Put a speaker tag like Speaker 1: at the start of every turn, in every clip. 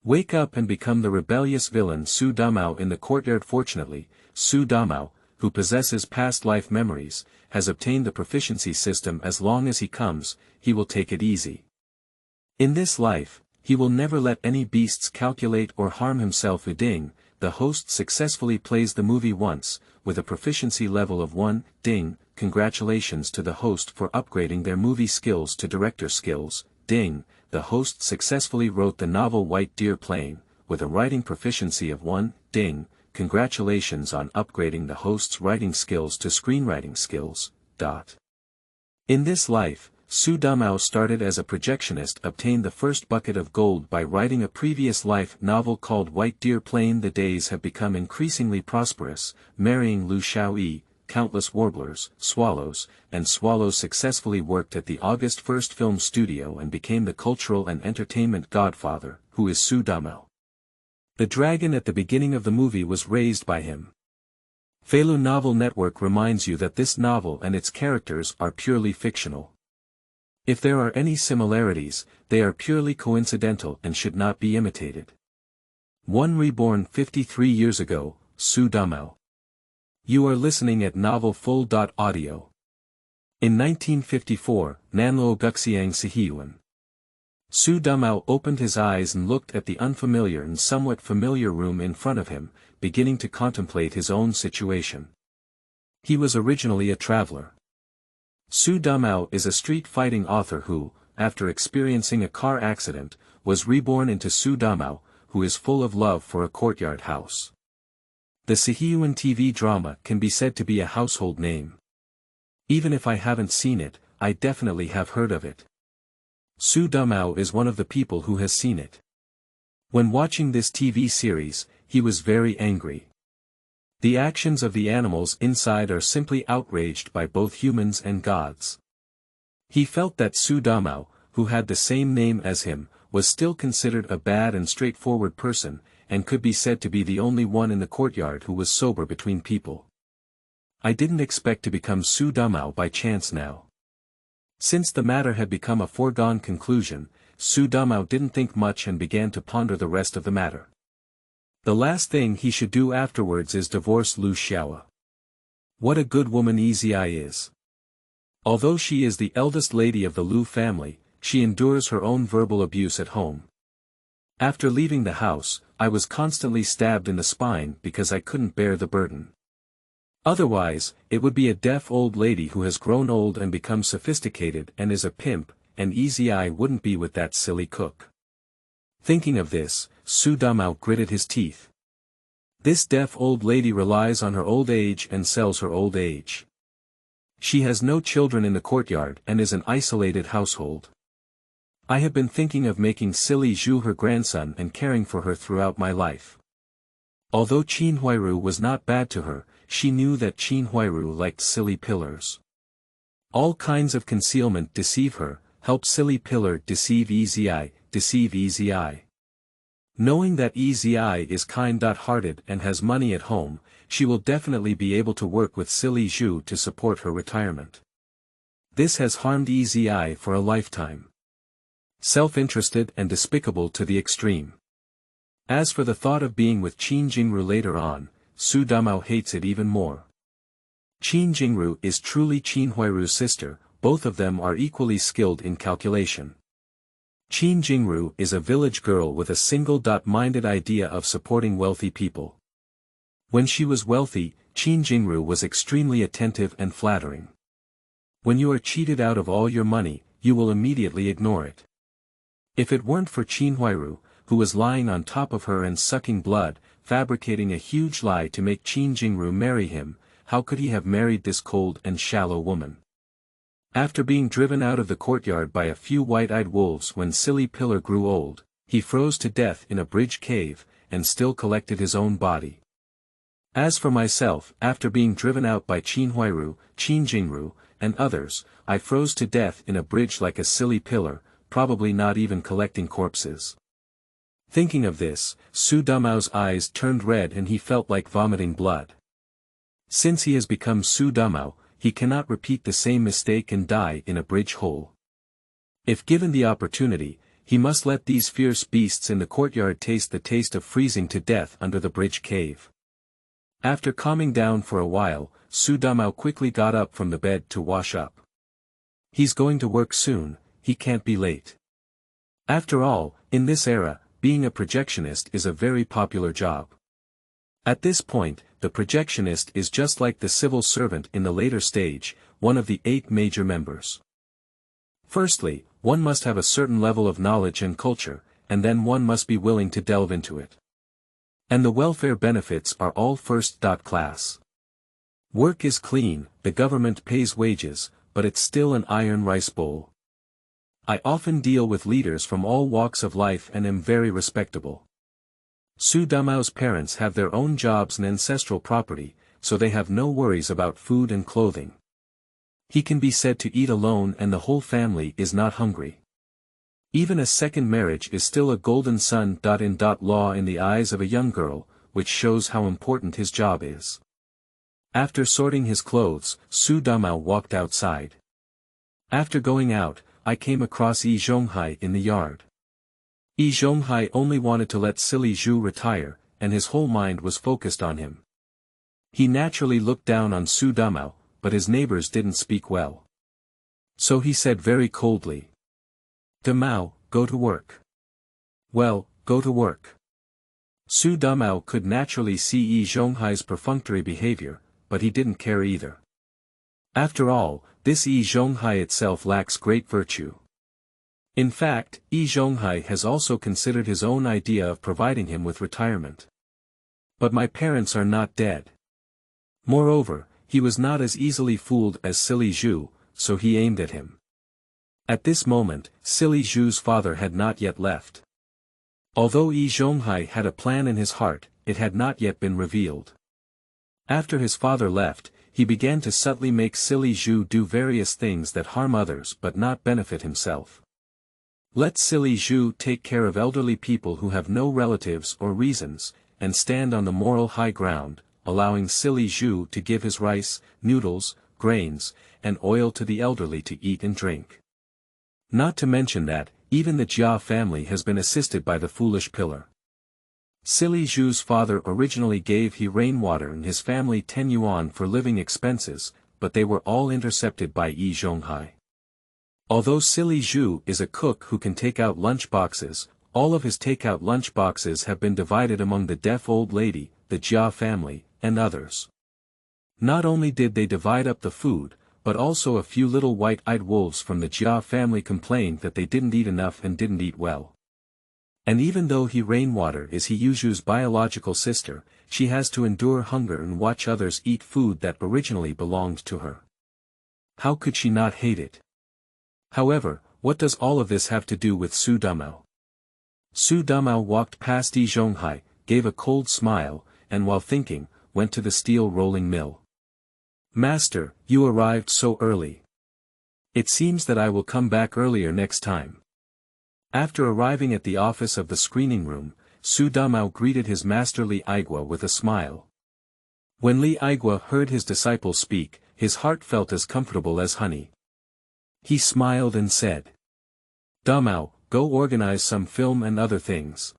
Speaker 1: Wake up and become the rebellious villain Xu Damao in the Courtyard. Fortunately, Xu Damao, who possesses past life memories, has obtained the proficiency system. As long as he comes, he will take it easy. In this life, he will never let any beasts calculate or harm himself. Ding, the host successfully plays the movie once, with a proficiency level of 1. Ding, congratulations to the host for upgrading their movie skills to director skills. Ding, the host successfully wrote the novel White Deer Plain, with a writing proficiency of 1. Ding, congratulations on upgrading the host's writing skills to screenwriting skills. In this life, Xu Damao started as a projectionist, obtained the first bucket of gold by writing a previous life novel called White Deer Plain. The days have become increasingly prosperous, marrying Lu Xiaoyi, countless warblers, swallows, and swallows successfully worked at the August 1st film studio and became the cultural and entertainment godfather, who is Xu Damao. The dragon at the beginning of the movie was raised by him. Feilu Novel Network reminds you that this novel and its characters are purely fictional. If there are any similarities, they are purely coincidental and should not be imitated. 1. Reborn 53 years ago, Xu Damao. You are listening at Novel Full. Audio. In 1954, Nanluo Guxiang Siheyuan. Xu Damao opened his eyes and looked at the unfamiliar and somewhat familiar room in front of him, beginning to contemplate his own situation. He was originally a traveler. Xu Damao is a street fighting author who, after experiencing a car accident, was reborn into Xu Damao, who is full of love for a courtyard house. The Siheyuan TV drama can be said to be a household name. Even if I haven't seen it, I definitely have heard of it. Xu Damao is one of the people who has seen it. When watching this TV series, he was very angry. The actions of the animals inside are simply outraged by both humans and gods. He felt that Xu Damao, who had the same name as him, was still considered a bad and straightforward person, and could be said to be the only one in the courtyard who was sober between people. I didn't expect to become Xu Damao by chance now. Since the matter had become a foregone conclusion, Xu Damao didn't think much and began to ponder the rest of the matter. The last thing he should do afterwards is divorce Lu Xiaoyi. What a good woman Yi is. Although she is the eldest lady of the Lu family, she endures her own verbal abuse at home. After leaving the house, I was constantly stabbed in the spine because I couldn't bear the burden. Otherwise, it would be a deaf old lady who has grown old and become sophisticated and is a pimp, and Yi wouldn't be with that silly cook. Thinking of this, Xu Damao gritted his teeth. This deaf old lady relies on her old age and sells her old age. She has no children in the courtyard and is an isolated household. I have been thinking of making silly Zhu her grandson and caring for her throughout my life. Although Qin Huairu was not bad to her, she knew that Qin Huairu liked silly pillars. All kinds of concealment deceive her, help silly pillar deceive Yi, deceive Yi. Knowing that Yi is kind-hearted and has money at home, she will definitely be able to work with silly Zhu to support her retirement. This has harmed Yi for a lifetime. Self-interested and despicable to the extreme. As for the thought of being with Qin Jingru later on, Xu Damao hates it even more. Qin Jingru is truly Qin Huairu's sister, both of them are equally skilled in calculation. Qin Jingru is a village girl with a single-minded idea of supporting wealthy people. When she was wealthy, Qin Jingru was extremely attentive and flattering. When you are cheated out of all your money, you will immediately ignore it. If it weren't for Qin Huairu, who was lying on top of her and sucking blood, fabricating a huge lie to make Qin Jingru marry him, how could he have married this cold and shallow woman? After being driven out of the courtyard by a few white-eyed wolves when silly pillar grew old, he froze to death in a bridge cave, and still collected his own body. As for myself, after being driven out by Qin Huairu, Qin Jingru, and others, I froze to death in a bridge like a silly pillar, probably not even collecting corpses. Thinking of this, Xu Damao's eyes turned red and he felt like vomiting blood. Since he has become Xu Damao, he cannot repeat the same mistake and die in a bridge hole. If given the opportunity, he must let these fierce beasts in the courtyard taste the taste of freezing to death under the bridge cave. After calming down for a while, Xu Damao quickly got up from the bed to wash up. He's going to work soon, he can't be late. After all, in this era, being a projectionist is a very popular job. At this point, the projectionist is just like the civil servant in the later stage, one of the 8 major members. Firstly, one must have a certain level of knowledge and culture, and then one must be willing to delve into it. And the welfare benefits are all first class. Work is clean, the government pays wages, but it's still an iron rice bowl. I often deal with leaders from all walks of life and am very respectable. Xu Damao's parents have their own jobs and ancestral property, so they have no worries about food and clothing. He can be said to eat alone and the whole family is not hungry. Even a second marriage is still a golden son-in-law in the eyes of a young girl, which shows how important his job is. After sorting his clothes, Xu Damao walked outside. After going out, I came across Yi Zhonghai in the yard. Yi Zhonghai only wanted to let silly Zhu retire, and his whole mind was focused on him. He naturally looked down on Xu Damao, but his neighbors didn't speak well. So he said very coldly, "Damao, go to work." "Well, go to work." Xu Damao could naturally see Yi Zhonghai's perfunctory behavior, but he didn't care either. After all, this Yi Zhonghai itself lacks great virtue. In fact, Yi Zhonghai has also considered his own idea of providing him with retirement. But my parents are not dead. Moreover, he was not as easily fooled as silly Zhu, so he aimed at him. At this moment, silly Zhu's father had not yet left. Although Yi Zhonghai had a plan in his heart, it had not yet been revealed. After his father left, he began to subtly make silly Zhu do various things that harm others but not benefit himself. Let silly Zhu take care of elderly people who have no relatives or reasons, and stand on the moral high ground, allowing silly Zhu to give his rice, noodles, grains, and oil to the elderly to eat and drink. Not to mention that, even the Jia family has been assisted by the foolish pillar. Silly Zhu's father originally gave he rainwater and his family 10 yuan for living expenses, but they were all intercepted by Yi Zhonghai. Although silly Zhu is a cook who can take out lunch boxes, all of his take-out lunch boxes have been divided among the deaf old lady, the Jia family, and others. Not only did they divide up the food, but also a few little white-eyed wolves from the Jia family complained that they didn't eat enough and didn't eat well. And even though he rainwater is He Yuzhu's biological sister, she has to endure hunger and watch others eat food that originally belonged to her. How could she not hate it? However, what does all of this have to do with Xu Damao? Xu Damao walked past Yi Zhonghai, gave a cold smile, and while thinking, went to the steel rolling mill. "Master, you arrived so early. It seems that I will come back earlier next time." After arriving at the office of the screening room, Xu Damao greeted his master Li Aigua with a smile. When Li Aigua heard his disciple speak, his heart felt as comfortable as honey. He smiled and said, "Damao, go organize some film and other things.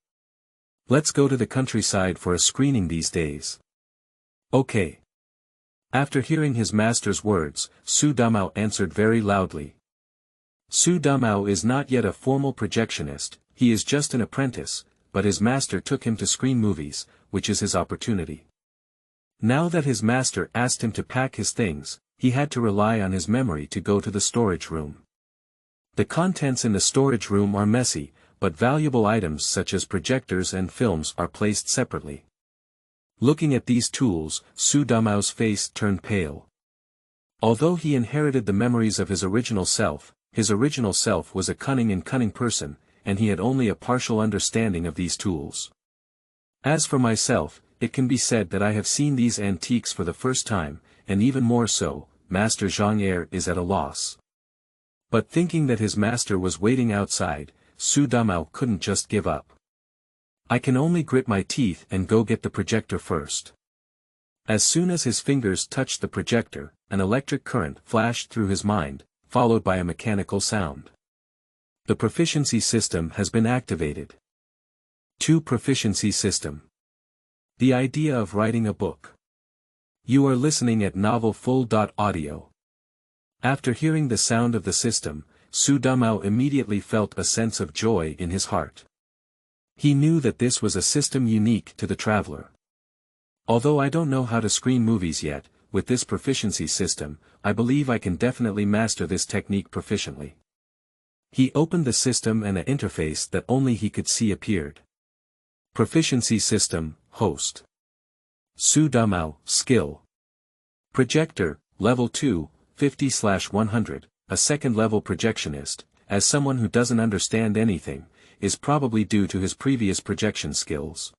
Speaker 1: Let's go to the countryside for a screening these days." "Okay." After hearing his master's words, Xu Damao answered very loudly. Xu Damao is not yet a formal projectionist, he is just an apprentice, but his master took him to screen movies, which is his opportunity. Now that his master asked him to pack his things, he had to rely on his memory to go to the storage room. The contents in the storage room are messy, but valuable items such as projectors and films are placed separately. Looking at these tools, Xu Damao's face turned pale. Although he inherited the memories of his original self was a cunning person, and he had only a partial understanding of these tools. As for myself, it can be said that I have seen these antiques for the first time, and even more so, Master Zhang is at a loss. But thinking that his master was waiting outside, Xu Damao couldn't just give up. I can only grit my teeth and go get the projector first. As soon as his fingers touched the projector, an electric current flashed through his mind, followed by a mechanical sound. The proficiency system has been activated. 2. Proficiency system. The idea of writing a book. You are listening at Novel Full.audio. After hearing the sound of the system, Xu Damao immediately felt a sense of joy in his heart. He knew that this was a system unique to the traveler. Although I don't know how to screen movies yet, with this proficiency system, I believe I can definitely master this technique proficiently. He opened the system and an interface that only he could see appeared. Proficiency system, host. Xu Damao, skill. Projector, level 2, 50/100, a second-level projectionist, as someone who doesn't understand anything, is probably due to his previous projection skills.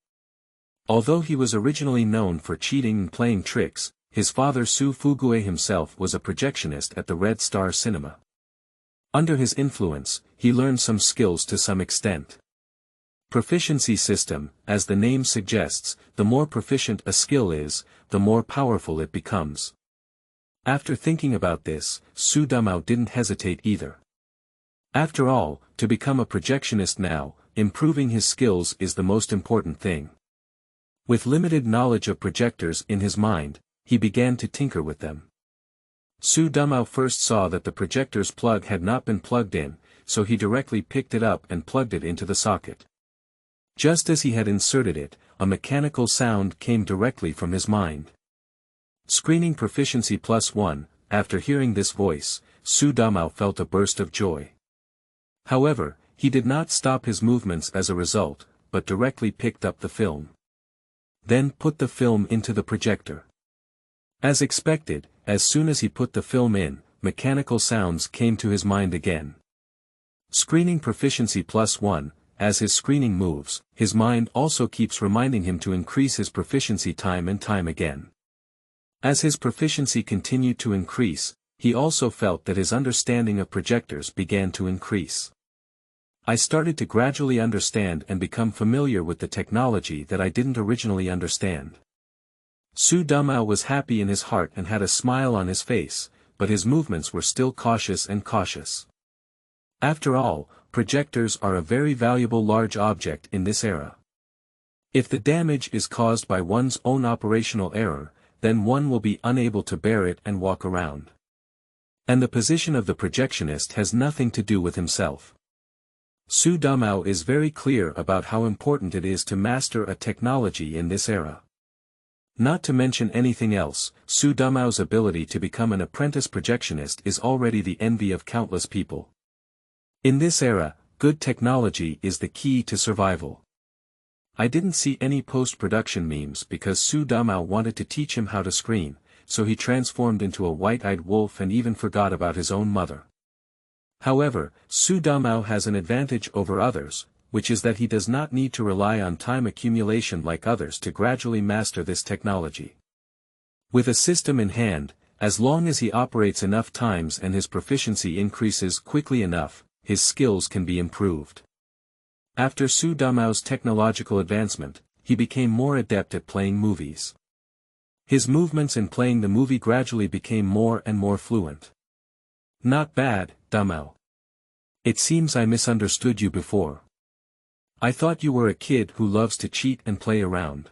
Speaker 1: Although he was originally known for cheating and playing tricks, his father Su Fugue himself was a projectionist at the Red Star Cinema. Under his influence, he learned some skills to some extent. Proficiency system, as the name suggests, the more proficient a skill is, the more powerful it becomes. After thinking about this, Xu Damao didn't hesitate either. After all, to become a projectionist now, improving his skills is the most important thing. With limited knowledge of projectors in his mind, he began to tinker with them. Xu Damao first saw that the projector's plug had not been plugged in, so he directly picked it up and plugged it into the socket. Just as he had inserted it, a mechanical sound came directly from his mind. Screening Proficiency +1, after hearing this voice, Xu Damao felt a burst of joy. However, he did not stop his movements as a result, but directly picked up the film. Then put the film into the projector. As expected, as soon as he put the film in, mechanical sounds came to his mind again. Screening Proficiency +1, as his screening moves, his mind also keeps reminding him to increase his proficiency time and time again. As his proficiency continued to increase, he also felt that his understanding of projectors began to increase. I started to gradually understand and become familiar with the technology that I didn't originally understand. Xu Damao was happy in his heart and had a smile on his face, but his movements were still cautious and cautious. After all, projectors are a very valuable large object in this era. If the damage is caused by one's own operational error, then one will be unable to bear it and walk around. And the position of the projectionist has nothing to do with himself. Xu Damao is very clear about how important it is to master a technology in this era. Not to mention anything else, Xu Damao's ability to become an apprentice projectionist is already the envy of countless people. In this era, good technology is the key to survival. I didn't see any post-production memes because Xu Damao wanted to teach him how to screen, so he transformed into a white-eyed wolf and even forgot about his own mother. However, Xu Damao has an advantage over others, which is that he does not need to rely on time accumulation like others to gradually master this technology. With a system in hand, as long as he operates enough times and his proficiency increases quickly enough, his skills can be improved. After Xu Damao's technological advancement, he became more adept at playing movies. His movements in playing the movie gradually became more and more fluent. Not bad, Damao. It seems I misunderstood you before. I thought you were a kid who loves to cheat and play around.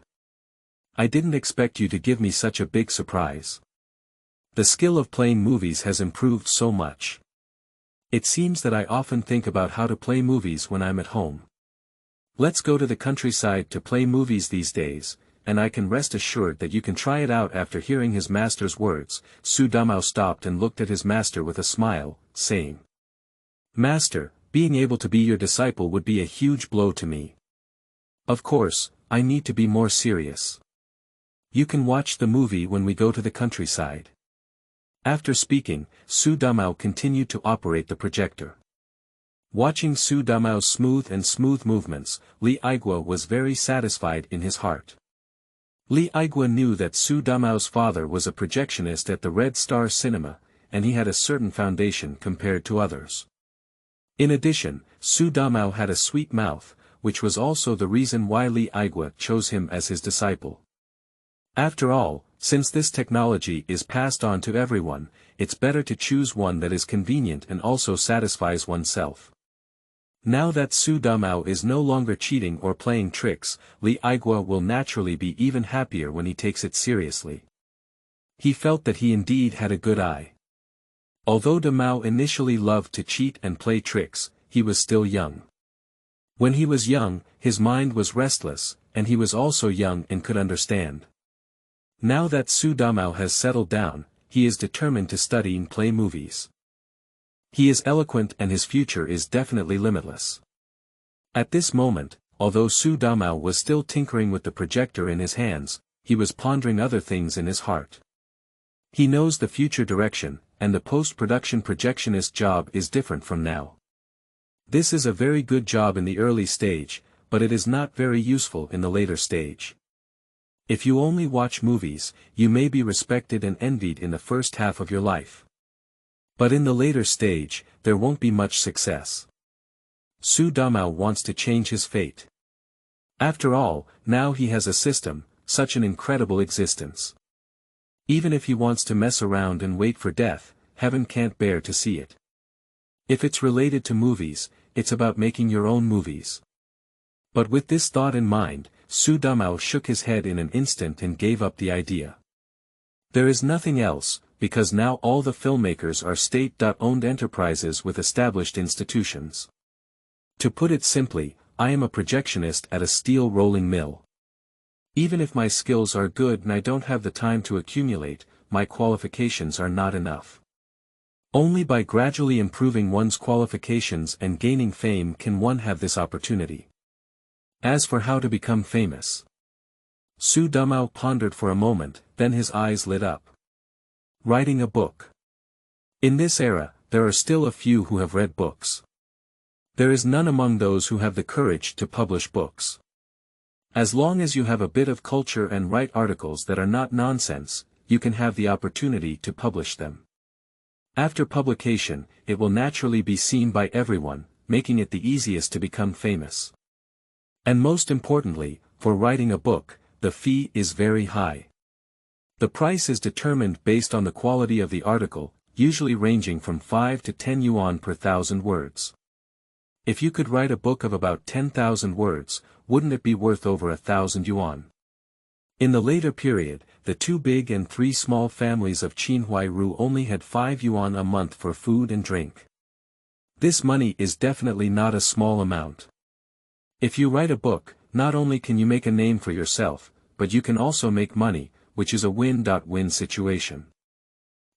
Speaker 1: I didn't expect you to give me such a big surprise. The skill of playing movies has improved so much. It seems that I often think about how to play movies when I'm at home. Let's go to the countryside to play movies these days, and I can rest assured that you can try it out. After hearing his master's words, Xu Damao stopped and looked at his master with a smile, saying, "Master, being able to be your disciple would be a huge blow to me. Of course, I need to be more serious. You can watch the movie when we go to the countryside." After speaking, Xu Damao continued to operate the projector. Watching Xu Damao's smooth movements, Li Aigua was very satisfied in his heart. Li Aigua knew that Xu Damao's father was a projectionist at the Red Star Cinema, and he had a certain foundation compared to others. In addition, Xu Damao had a sweet mouth, which was also the reason why Li Aigua chose him as his disciple. After all, since this technology is passed on to everyone, it's better to choose one that is convenient and also satisfies oneself. Now that Xu Damao is no longer cheating or playing tricks, Li Aigua will naturally be even happier when he takes it seriously. He felt that he indeed had a good eye. Although Damao initially loved to cheat and play tricks, he was still young. When he was young, his mind was restless, and he was also young and could understand. Now that Xu Damao has settled down, he is determined to study and play movies. He is eloquent and his future is definitely limitless. At this moment, although Xu Damao was still tinkering with the projector in his hands, he was pondering other things in his heart. He knows the future direction, and the post-production projectionist job is different from now. This is a very good job in the early stage, but it is not very useful in the later stage. If you only watch movies, you may be respected and envied in the first half of your life. But in the later stage, there won't be much success. Xu Damao wants to change his fate. After all, now he has a system, such an incredible existence. Even if he wants to mess around and wait for death, heaven can't bear to see it. If it's related to movies, it's about making your own movies. But with this thought in mind, Xu Damao shook his head in an instant and gave up the idea. There is nothing else, because now all the filmmakers are state-owned enterprises with established institutions. To put it simply, I am a projectionist at a steel rolling mill. Even if my skills are good and I don't have the time to accumulate, my qualifications are not enough. Only by gradually improving one's qualifications and gaining fame can one have this opportunity. As for how to become famous, Xu Damao pondered for a moment, then his eyes lit up. Writing a book. In this era, there are still a few who have read books. There is none among those who have the courage to publish books. As long as you have a bit of culture and write articles that are not nonsense, you can have the opportunity to publish them. After publication, it will naturally be seen by everyone, making it the easiest to become famous. And most importantly, for writing a book, the fee is very high. The price is determined based on the quality of the article, usually ranging from 5 to 10 yuan per 1,000 words. If you could write a book of about 10,000 words, wouldn't it be worth over 1,000 yuan? In the later period, the 2 big and 3 small families of Qinhuairu only had 5 yuan a month for food and drink. This money is definitely not a small amount. If you write a book, not only can you make a name for yourself, but you can also make money, which is a win-win situation.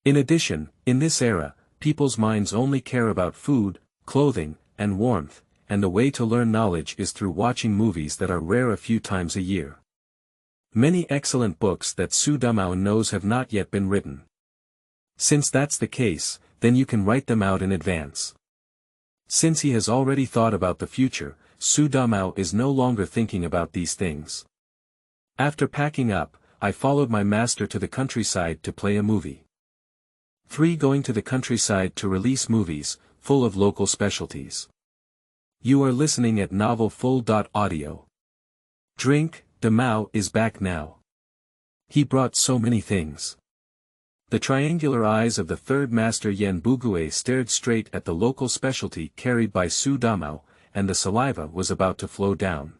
Speaker 1: In addition, in this era, people's minds only care about food, clothing, and warmth, and the way to learn knowledge is through watching movies that are rare a few times a year. Many excellent books that Xu Damao knows have not yet been written. Since that's the case, then you can write them out in advance. Since he has already thought about the future, Xu Damao is no longer thinking about these things. After packing up, I followed my master to the countryside to play a movie. 3. Going to the countryside to release movies, full of local specialties. You are listening at Novel Full.audio. Drink, Damao is back now. He brought so many things. The triangular eyes of the third master Yen Bugue stared straight at the local specialty carried by Xu Damao, and the saliva was about to flow down.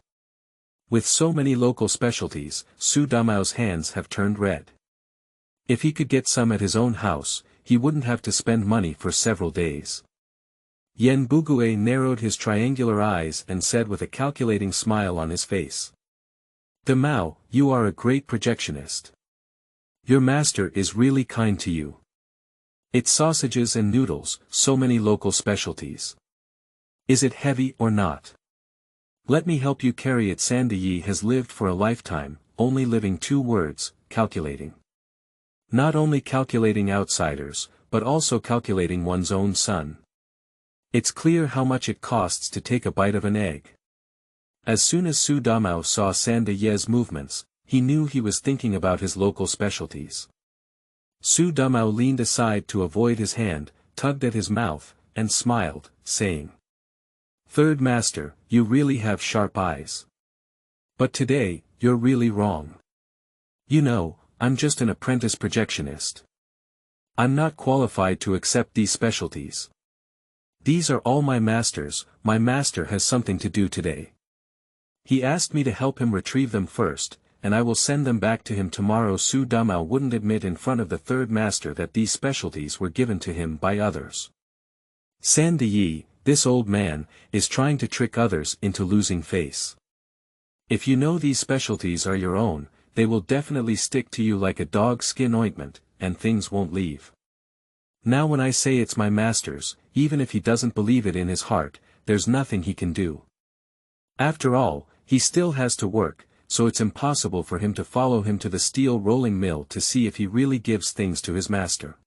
Speaker 1: With so many local specialties, Xu Damao's hands have turned red. If he could get some at his own house, he wouldn't have to spend money for several days. Yen Bugue narrowed his triangular eyes and said with a calculating smile on his face. Damao, you are a great projectionist. Your master is really kind to you. It's sausages and noodles, so many local specialties. Is it heavy or not? Let me help you carry it. Sandiyi has lived for a lifetime, only living 2 words, calculating. Not only calculating outsiders, but also calculating one's own son. It's clear how much it costs to take a bite of an egg. As soon as Xu Damao saw Sandiyi's movements, he knew he was thinking about his local specialties. Xu Damao leaned aside to avoid his hand, tugged at his mouth, and smiled, saying, Third master, you really have sharp eyes. But today, you're really wrong. You know, I'm just an apprentice projectionist. I'm not qualified to accept these specialties. These are all my master has something to do today. He asked me to help him retrieve them first, and I will send them back to him tomorrow. Xu Damao wouldn't admit in front of the third master that these specialties were given to him by others. San Yi, this old man, is trying to trick others into losing face. If you know these specialties are your own, they will definitely stick to you like a dog's skin ointment, and things won't leave. Now when I say it's my master's, even if he doesn't believe it in his heart, there's nothing he can do. After all, he still has to work, so it's impossible for him to follow him to the steel rolling mill to see if he really gives things to his master.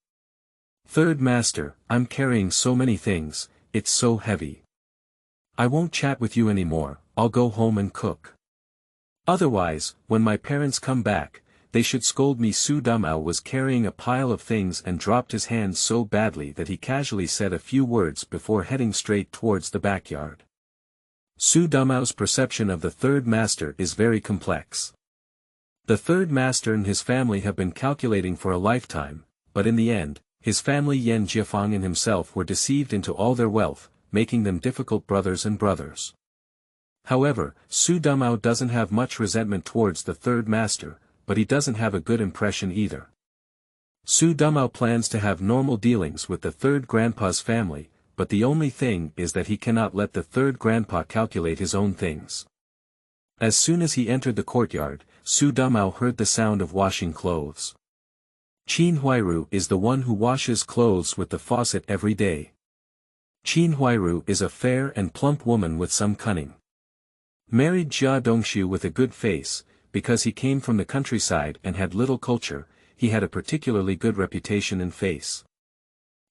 Speaker 1: Third master, I'm carrying so many things, it's so heavy. I won't chat with you anymore, I'll go home and cook. Otherwise, when my parents come back, they should scold me. Xu Damao was carrying a pile of things and dropped his hands so badly that he casually said a few words before heading straight towards the backyard. Xu Damao's perception of the third master is very complex. The third master and his family have been calculating for a lifetime, but in the end, his family Yan Jiafang and himself were deceived into all their wealth, making them difficult brothers and brothers. However, Xu Damao doesn't have much resentment towards the third master, but he doesn't have a good impression either. Xu Damao plans to have normal dealings with the third grandpa's family, but the only thing is that he cannot let the third grandpa calculate his own things. As soon as he entered the courtyard, Xu Damao heard the sound of washing clothes. Qin Huairu is the one who washes clothes with the faucet every day. Qin Huairu is a fair and plump woman with some cunning. Married Jia Dongxu with a good face, because he came from the countryside and had little culture, he had a particularly good reputation and face.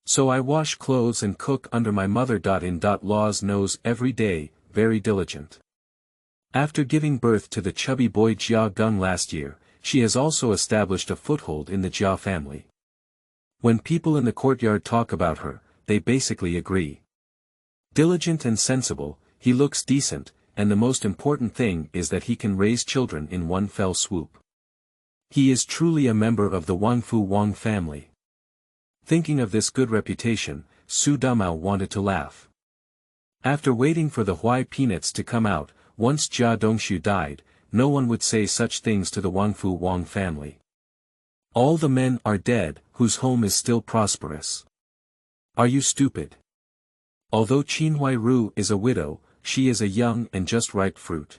Speaker 1: So I wash clothes and cook under my mother-in-law's nose every day, very diligent. After giving birth to the chubby boy Jia Geng last year, she has also established a foothold in the Jia family. When people in the courtyard talk about her, they basically agree. Diligent and sensible, he looks decent, and the most important thing is that he can raise children in one fell swoop. He is truly a member of the Wenqu family. Thinking of this good reputation, Xu Damao wanted to laugh. After waiting for the Huai peanuts to come out, once Jia Dongxu died, no one would say such things to the Wenqu family. All the men are dead, whose home is still prosperous. Are you stupid? Although Qin Huairu is a widow, she is a young and just ripe fruit.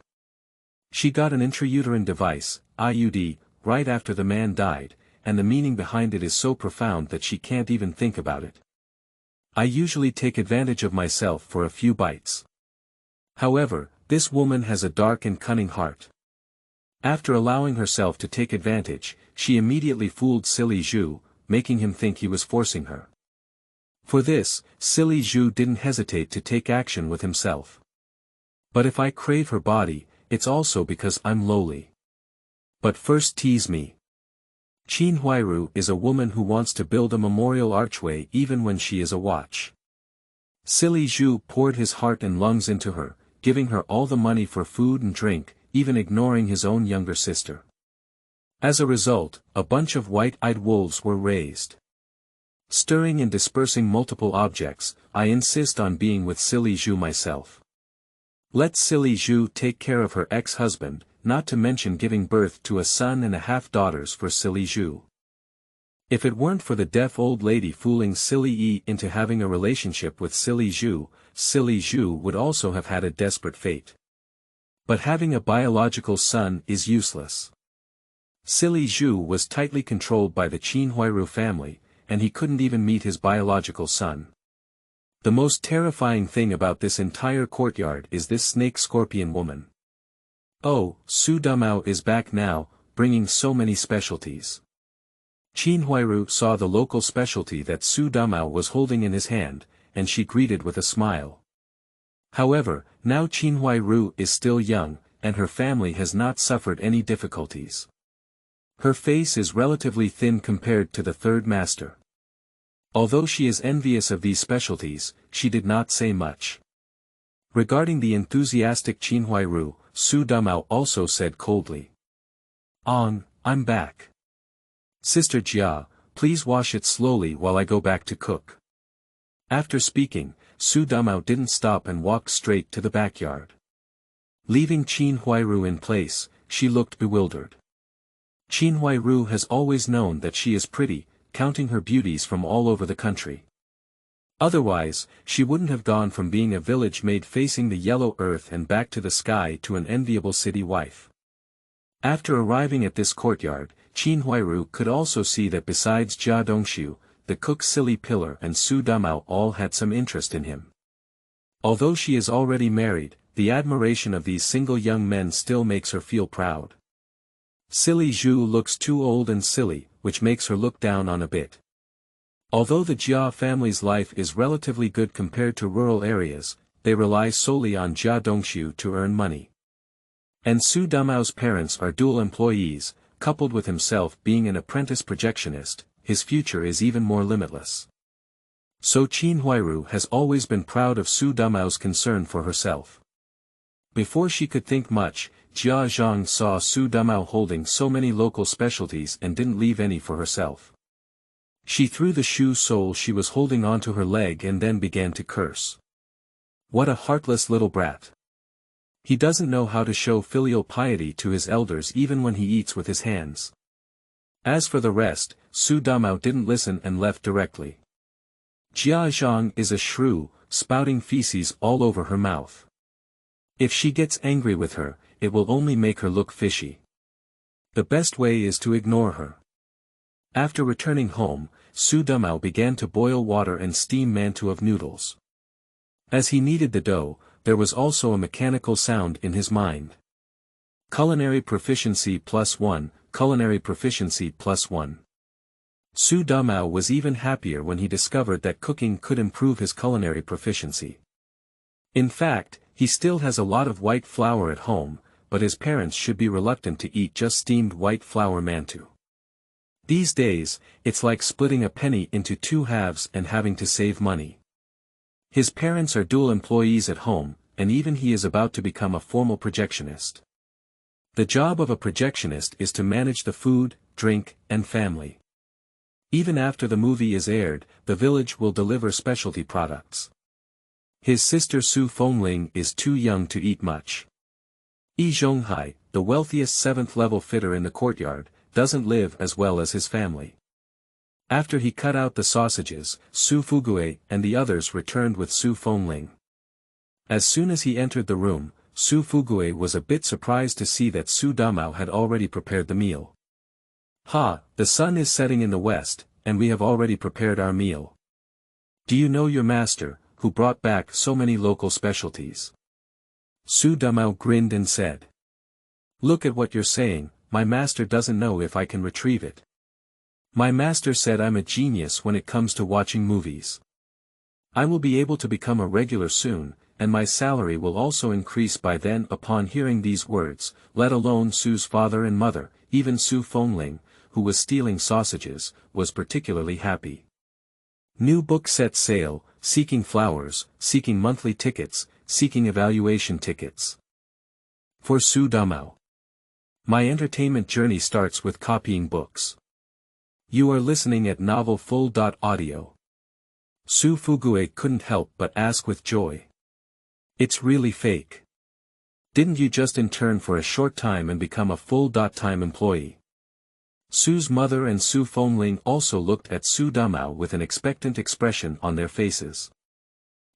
Speaker 1: She got an intrauterine device, IUD, right after the man died, and the meaning behind it is so profound that she can't even think about it. I usually take advantage of myself for a few bites. However, this woman has a dark and cunning heart. After allowing herself to take advantage, she immediately fooled silly Zhu, making him think he was forcing her. For this, silly Zhu didn't hesitate to take action with himself. But if I crave her body, it's also because I'm lowly. But first tease me. Qin Huairu is a woman who wants to build a memorial archway even when she is a watch. Silly Zhu poured his heart and lungs into her, giving her all the money for food and drink, even ignoring his own younger sister. As a result, a bunch of white-eyed wolves were raised. Stirring and dispersing multiple objects, I insist on being with silly Zhu myself. Let silly Zhu take care of her ex-husband, not to mention giving birth to a son and a half daughters for silly Zhu. If it weren't for the deaf old lady fooling silly Yi into having a relationship with silly Zhu would also have had a desperate fate. But having a biological son is useless. Silly Zhu was tightly controlled by the Qin Huairu family, and he couldn't even meet his biological son. The most terrifying thing about this entire courtyard is this snake-scorpion woman. Oh, Xu Damao is back now, bringing so many specialties. Qin Huairu saw the local specialty that Xu Damao was holding in his hand, and she greeted with a smile. However, now Qin Huairu is still young, and her family has not suffered any difficulties. Her face is relatively thin compared to the third master. Although she is envious of these specialties, she did not say much. Regarding the enthusiastic Qin Huairu, Xu Damao also said coldly. I'm back. Sister Jia, please wash it slowly while I go back to cook. After speaking, Xu Damao didn't stop and walked straight to the backyard. Leaving Qin Huairu in place, she looked bewildered. Qin Huairu has always known that she is pretty, counting her beauties from all over the country. Otherwise, she wouldn't have gone from being a village maid facing the yellow earth and back to the sky to an enviable city wife. After arriving at this courtyard, Qin Huairu could also see that besides Jia Dongxu, the cook's silly pillar and Xu Damao all had some interest in him. Although she is already married, the admiration of these single young men still makes her feel proud. Silly Zhu looks too old and silly, which makes her look down on a bit. Although the Jia family's life is relatively good compared to rural areas, they rely solely on Jia Dongxu to earn money. And Xu Damao's parents are dual employees, coupled with himself being an apprentice projectionist, his future is even more limitless. So Qin Huairu has always been proud of Xu Damao's concern for herself. Before she could think much, Jia Zhang saw Xu Damao holding so many local specialties and didn't leave any for herself. She threw the shoe sole she was holding onto her leg and then began to curse. What a heartless little brat. He doesn't know how to show filial piety to his elders even when he eats with his hands. As for the rest, Xu Damao didn't listen and left directly. Jia Zhang is a shrew, spouting feces all over her mouth. If she gets angry with her, it will only make her look fishy. The best way is to ignore her. After returning home, Xu Damao began to boil water and steam mantua of noodles. As he kneaded the dough, there was also a mechanical sound in his mind. Culinary proficiency +1, culinary proficiency +1. Xu Damao was even happier when he discovered that cooking could improve his culinary proficiency. In fact, he still has a lot of white flour at home, but his parents should be reluctant to eat just steamed white flour mantou. These days, it's like splitting a penny into two halves and having to save money. His parents are dual employees at home, and even he is about to become a formal projectionist. The job of a projectionist is to manage the food, drink, and family. Even after the movie is aired, the village will deliver specialty products. His sister Su Fengling is too young to eat much. Yi Zhonghai, the wealthiest 7th-level fitter in the courtyard, doesn't live as well as his family. After he cut out the sausages, Su Fugue and the others returned with Su Fengling. As soon as he entered the room, Su Fugue was a bit surprised to see that Xu Damao had already prepared the meal. "Ha, the sun is setting in the west, and we have already prepared our meal. Do you know your master, who brought back so many local specialties?" Xu Damao grinned and said. "Look at what you're saying, my master doesn't know if I can retrieve it. My master said I'm a genius when it comes to watching movies. I will be able to become a regular soon, and my salary will also increase by then." Upon hearing these words, let alone Su's father and mother, even Su Fengling, who was stealing sausages, was particularly happy. New book set sale, seeking flowers, seeking monthly tickets, seeking evaluation tickets. For Xu Damao. My entertainment journey starts with copying books. You are listening at Novel Full. Audio. Su Fugue couldn't help but ask with joy. It's really fake. Didn't you just intern for a short time and become a full-time employee? Su's mother and Su Fengling also looked at Xu Damao with an expectant expression on their faces.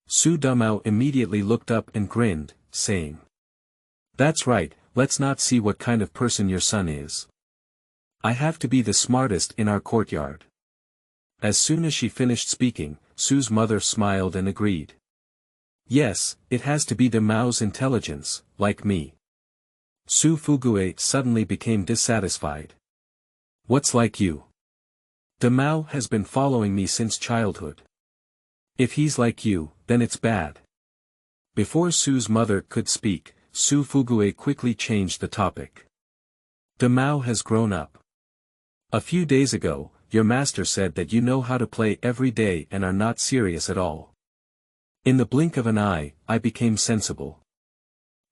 Speaker 1: Xu Damao immediately looked up and grinned, saying, "That's right, let's not see what kind of person your son is. I have to be the smartest in our courtyard." As soon as she finished speaking, Su's mother smiled and agreed. "Yes, it has to be Damao's intelligence, like me." Su Fugue suddenly became dissatisfied. "What's like you? Damao has been following me since childhood. If he's like you, then it's bad." Before Su's mother could speak, Su Fugue quickly changed the topic. "Damao has grown up. A few days ago, your master said that you know how to play every day and are not serious at all. In the blink of an eye, I became sensible.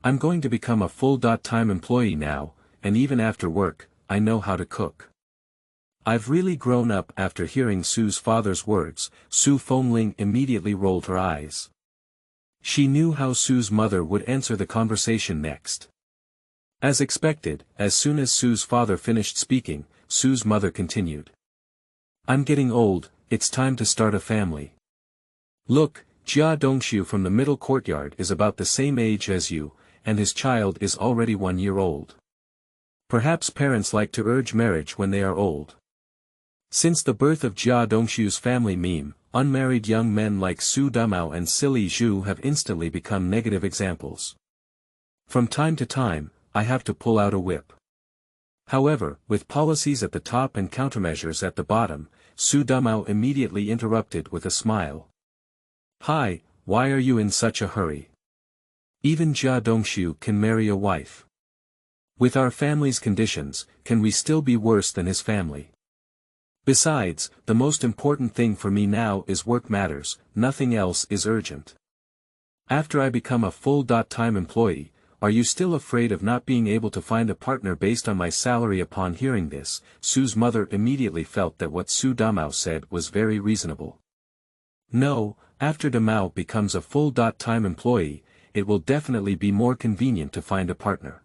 Speaker 1: I'm going to become a full-time employee now, and even after work, I know how to cook. I've really grown up." After hearing Su's father's words, Su Fengling immediately rolled her eyes. She knew how Su's mother would answer the conversation next. As expected, as soon as Su's father finished speaking, Su's mother continued. I'm getting old, it's time to start a family. Look, Jia Dongxu from the middle courtyard is about the same age as you, and his child is already 1 year old. Perhaps parents like to urge marriage when they are old. Since the birth of Jia Dongxu's family meme, unmarried young men like Xu Damao and Silly Zhu have instantly become negative examples. From time to time, I have to pull out a whip. However, with policies at the top and countermeasures at the bottom, Xu Damao immediately interrupted with a smile. Hi, why are you in such a hurry? Even Jia Dongxu can marry a wife. With our family's conditions, can we still be worse than his family? Besides, the most important thing for me now is work matters, nothing else is urgent. After I become a full-time employee, are you still afraid of not being able to find a partner based on my salary? Upon hearing this, Su's mother immediately felt that what Xu Damao said was very reasonable. No, after Damao becomes a full-time employee, it will definitely be more convenient to find a partner.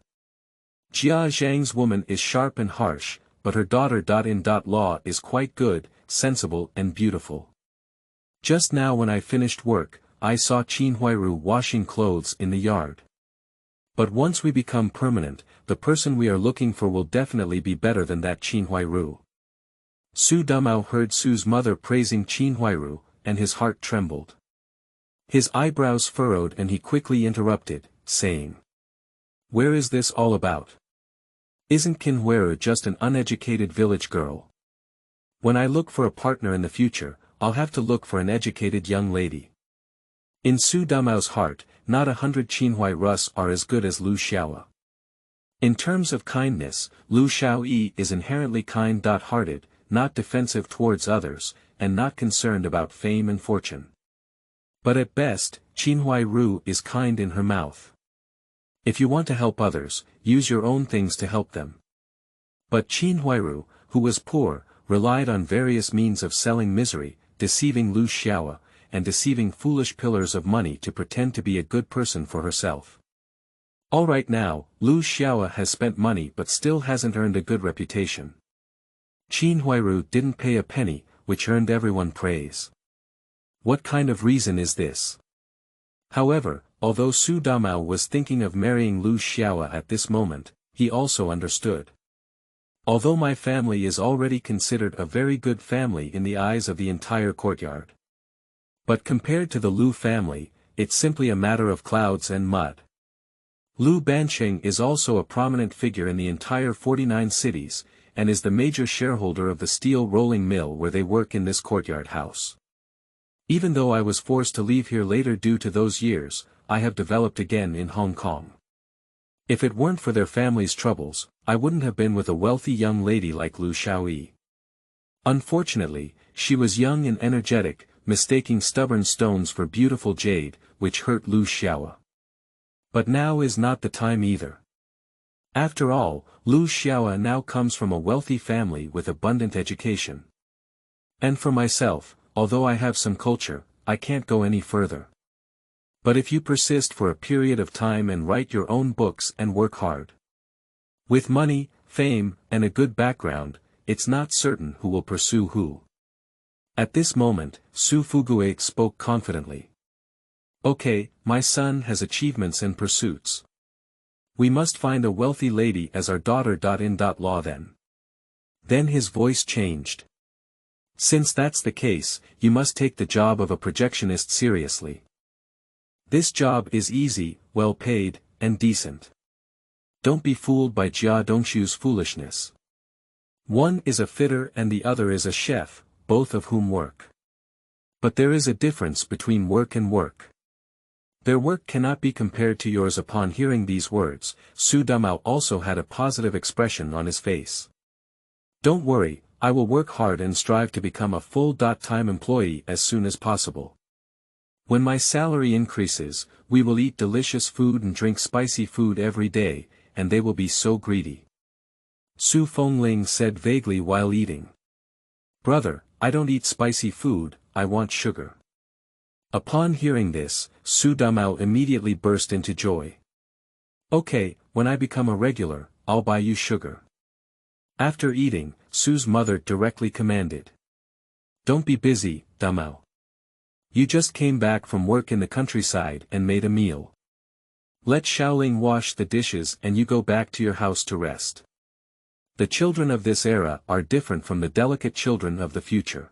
Speaker 1: Jia Zhang's woman is sharp and harsh, but her daughter-in-law is quite good, sensible and beautiful. Just now when I finished work, I saw Qin Huairu washing clothes in the yard. But once we become permanent, the person we are looking for will definitely be better than that Qin Huairu. Xu Damao heard Su's mother praising Qin Huairu, and his heart trembled. His eyebrows furrowed and he quickly interrupted, saying. Where is this all about? Isn't Qin Huairu just an uneducated village girl? When I look for a partner in the future, I'll have to look for an educated young lady. In Xu Damao's heart, not 100 Qin Huairus are as good as Lu Xiaoyi. In terms of kindness, Lu Xiaoyi is inherently kind-hearted, not defensive towards others, and not concerned about fame and fortune. But at best, Qin Huairu is kind in her mouth. If you want to help others, use your own things to help them. But Qin Huairu, who was poor, relied on various means of selling misery, deceiving Lu Xiaoyi, and deceiving foolish pillars of money to pretend to be a good person for herself. All right now, Lu Xiaoyi has spent money but still hasn't earned a good reputation. Qin Huairu didn't pay a penny, which earned everyone praise. What kind of reason is this? However, although Xu Damao was thinking of marrying Lu Xiaoyi at this moment, he also understood. Although my family is already considered a very good family in the eyes of the entire courtyard. But compared to the Lu family, it's simply a matter of clouds and mud. Lu Bansheng is also a prominent figure in the entire 49 cities, and is the major shareholder of the steel rolling mill where they work in this courtyard house. Even though I was forced to leave here later due to those years, I have developed again in Hong Kong. If it weren't for their family's troubles, I wouldn't have been with a wealthy young lady like Lu Xiaoyi. Unfortunately, she was young and energetic, mistaking stubborn stones for beautiful jade, which hurt Lu Xiaoyi. But now is not the time either. After all, Lu Xiaoyi now comes from a wealthy family with abundant education. And for myself, although I have some culture, I can't go any further. But if you persist for a period of time and write your own books and work hard. With money, fame, and a good background, it's not certain who will pursue who. At this moment, Su Fugue spoke confidently. Okay, my son has achievements and pursuits. We must find a wealthy lady as our daughter-in-law then. Then his voice changed. Since that's the case, you must take the job of a projectionist seriously. This job is easy, well paid, and decent. Don't be fooled by Jia Dongxu's foolishness. One is a fitter and the other is a chef, both of whom work. But there is a difference between work and work. Their work cannot be compared to yours. Upon hearing these words, Xu Damao also had a positive expression on his face. Don't worry, I will work hard and strive to become a full-time employee as soon as possible. When my salary increases, we will eat delicious food and drink spicy food every day, and they will be so greedy. Su Fengling said vaguely while eating. Brother, I don't eat spicy food, I want sugar. Upon hearing this, Xu Damao immediately burst into joy. Okay, when I become a regular, I'll buy you sugar. After eating, Su's mother directly commanded. Don't be busy, Damao. You just came back from work in the countryside and made a meal. Let Xiaoling wash the dishes and you go back to your house to rest. The children of this era are different from the delicate children of the future.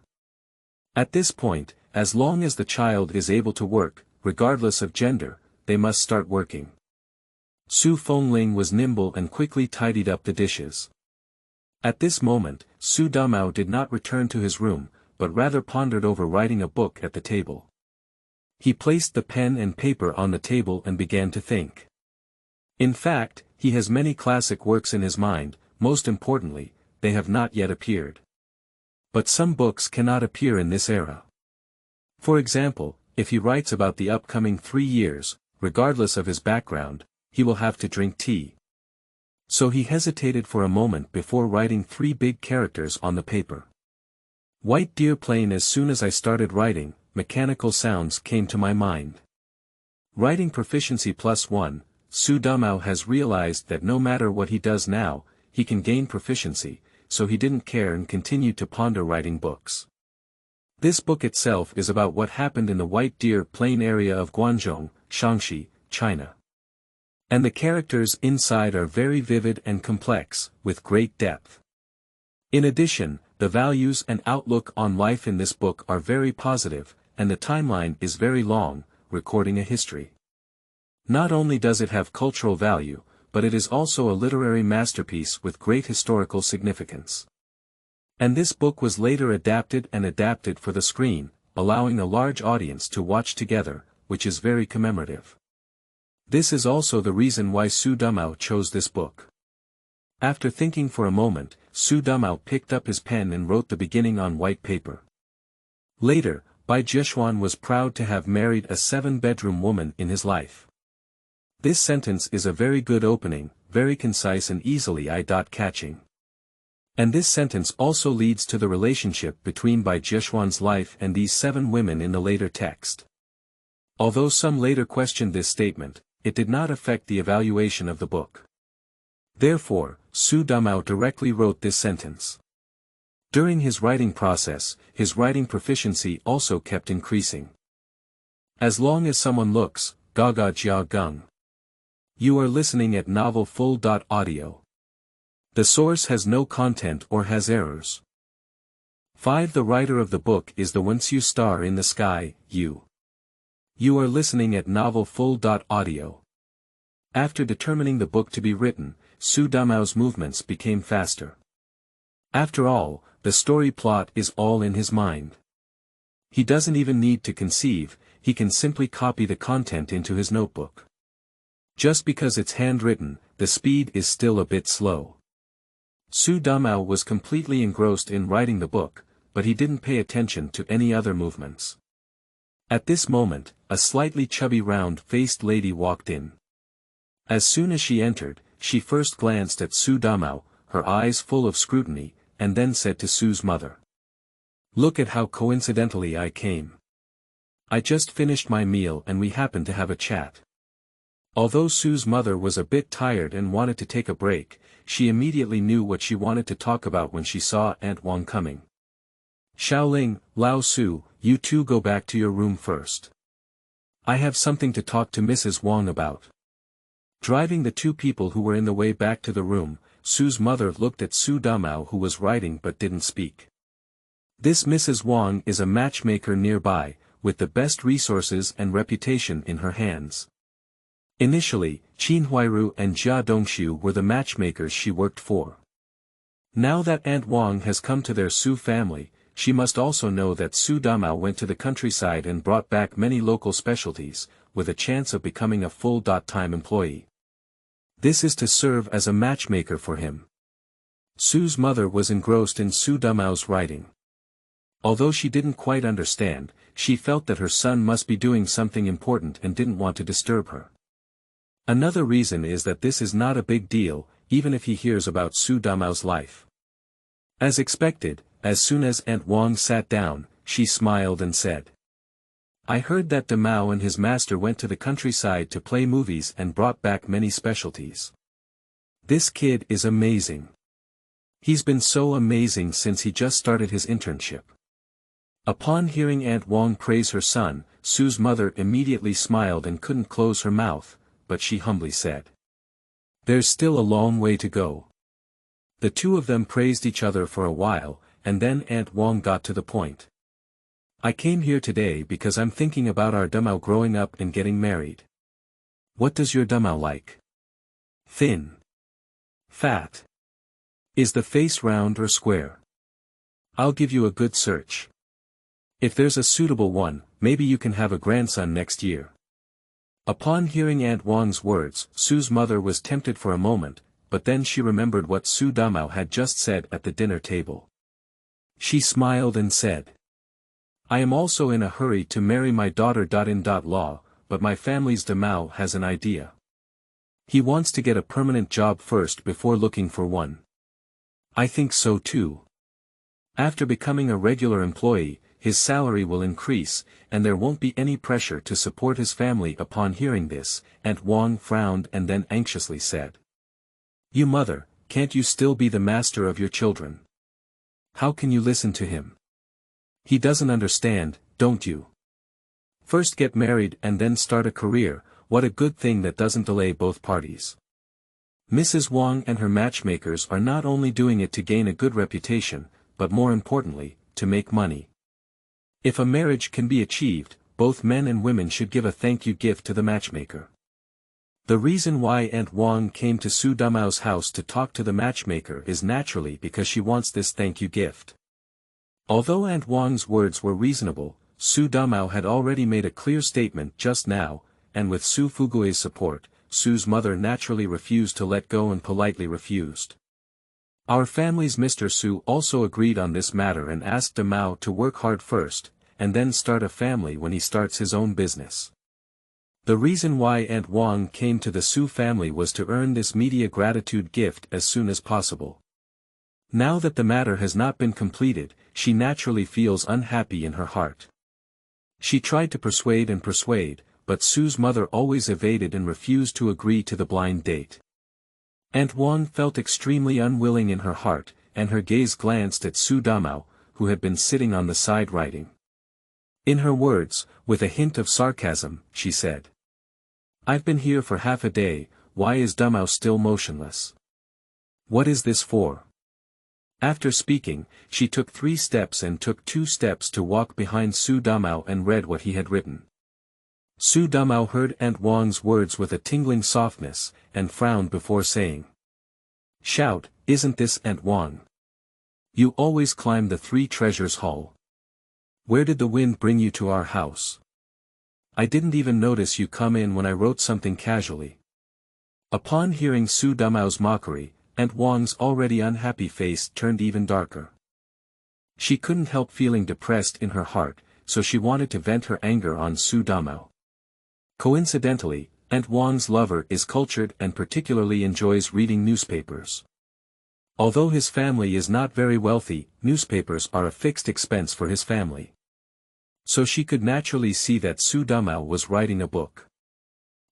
Speaker 1: At this point, as long as the child is able to work, regardless of gender, they must start working. Su Fengling was nimble and quickly tidied up the dishes. At this moment, Xu Damao did not return to his room, but rather pondered over writing a book at the table. He placed the pen and paper on the table and began to think. In fact, he has many classic works in his mind, most importantly, they have not yet appeared. But some books cannot appear in this era. For example, if he writes about the upcoming 3 years, regardless of his background, he will have to drink tea. So he hesitated for a moment before writing 3 big characters on the paper. White deer plain. As soon as I started writing, mechanical sounds came to my mind. Writing Proficiency +1, Xu Damao has realized that no matter what he does now, he can gain proficiency, so he didn't care and continued to ponder writing books. This book itself is about what happened in the White Deer Plain area of Guangzhou, Shaanxi, China. And the characters inside are very vivid and complex, with great depth. In addition, the values and outlook on life in this book are very positive, and the timeline is very long, recording a history. Not only does it have cultural value, but it is also a literary masterpiece with great historical significance. And this book was later adapted for the screen, allowing a large audience to watch together, which is very commemorative. This is also the reason why Xu Damao chose this book. After thinking for a moment, Xu Damao picked up his pen and wrote the beginning on white paper. Later, Bai Jishuan was proud to have married a 7-bedroom woman in his life. This sentence is a very good opening, very concise and easily eye-catching. And this sentence also leads to the relationship between Bai Jishuan's life and these 7 women in the later text. Although some later questioned this statement, it did not affect the evaluation of the book. Therefore, Xu Damao directly wrote this sentence. During his writing process, his writing proficiency also kept increasing. As long as someone looks, Gaga Jia Geng. You are listening at Novel Full.audio. The source has no content or has errors. 5. The writer of the book is the Wenqu star in the sky, you. You are listening at Novel Full.audio. After determining the book to be written, Xu Damao's movements became faster. After all, the story plot is all in his mind. He doesn't even need to conceive, he can simply copy the content into his notebook. Just because it's handwritten, the speed is still a bit slow. Xu Damao was completely engrossed in writing the book, but he didn't pay attention to any other movements. At this moment, a slightly chubby round-faced lady walked in. As soon as she entered, she first glanced at Xu Damao, her eyes full of scrutiny, and then said to Su's mother. Look at how coincidentally I came. I just finished my meal and we happened to have a chat. Although Su's mother was a bit tired and wanted to take a break, she immediately knew what she wanted to talk about when she saw Aunt Wang coming. Xiaoling, Lao Su, you two go back to your room first. I have something to talk to Mrs. Wang about. Driving the 2 people who were in the way back to the room, Su's mother looked at Xu Damao who was writing but didn't speak. This Mrs. Wang is a matchmaker nearby, with the best resources and reputation in her hands. Initially, Qin Huairu and Jia Dongxu were the matchmakers she worked for. Now that Aunt Wang has come to their Xu family, she must also know that Xu Damao went to the countryside and brought back many local specialties, with a chance of becoming a full-time employee. This is to serve as a matchmaker for him. Su's mother was engrossed in Xu Damao's writing. Although she didn't quite understand, she felt that her son must be doing something important and didn't want to disturb her. Another reason is that this is not a big deal, even if he hears about Xu Damao's life. As expected, as soon as Aunt Wang sat down, she smiled and said, I heard that Damao and his master went to the countryside to play movies and brought back many specialties. This kid is amazing. He's been so amazing since he just started his internship. Upon hearing Aunt Wang praise her son, Su's mother immediately smiled and couldn't close her mouth, but she humbly said, "There's still a long way to go." The two of them praised each other for a while, and then Aunt Wang got to the point. "I came here today because I'm thinking about our Damao growing up and getting married. What does your Damao like? Thin? Fat? Is the face round or square? I'll give you a good search. If there's a suitable one, maybe you can have a grandson next year." Upon hearing Aunt Wang's words, Su's mother was tempted for a moment, but then she remembered what Xu Damao had just said at the dinner table. She smiled and said, "I am also in a hurry to marry my daughter. Law, but my family's Damao has an idea. He wants to get a permanent job first before looking for one." "I think so too. After becoming a regular employee, his salary will increase, and there won't be any pressure to support his family." Upon hearing this, Aunt Wang frowned and then anxiously said, "You mother, can't you still be the master of your children? How can you listen to him? He doesn't understand, don't you? First get married and then start a career. What a good thing that doesn't delay both parties." Mrs. Wang and her matchmakers are not only doing it to gain a good reputation, but more importantly, to make money. If a marriage can be achieved, both men and women should give a thank you gift to the matchmaker. The reason why Aunt Wang came to Xu Damao's house to talk to the matchmaker is naturally because she wants this thank you gift. Although Aunt Wang's words were reasonable, Xu Damao had already made a clear statement just now, and with Xu Fugui's support, Su's mother naturally refused to let go and politely refused. Our family's Mr. Xu also agreed on this matter and asked Damao to work hard first, and then start a family when he starts his own business. The reason why Aunt Wang came to the Xu family was to earn this media gratitude gift as soon as possible. Now that the matter has not been completed, she naturally feels unhappy in her heart. She tried to persuade, but Su's mother always evaded and refused to agree to the blind date. Aunt Wang felt extremely unwilling in her heart, and her gaze glanced at Xu Damao, who had been sitting on the side writing. In her words, with a hint of sarcasm, she said, "I've been here for half a day, why is Damao still motionless? What is this for?" After speaking, she took 3 steps and took 2 steps to walk behind Xu Damao and read what he had written. Xu Damao heard Aunt Wang's words with a tingling softness, and frowned before saying, "Shout, isn't this Aunt Wang? You always climb the 3 treasures hall. Where did the wind bring you to our house? I didn't even notice you come in when I wrote something casually." Upon hearing Xu Damao's mockery, Aunt Wang's already unhappy face turned even darker. She couldn't help feeling depressed in her heart, so she wanted to vent her anger on Xu Damao. Coincidentally, Aunt Wang's lover is cultured and particularly enjoys reading newspapers. Although his family is not very wealthy, newspapers are a fixed expense for his family. So she could naturally see that Xu Damao was writing a book.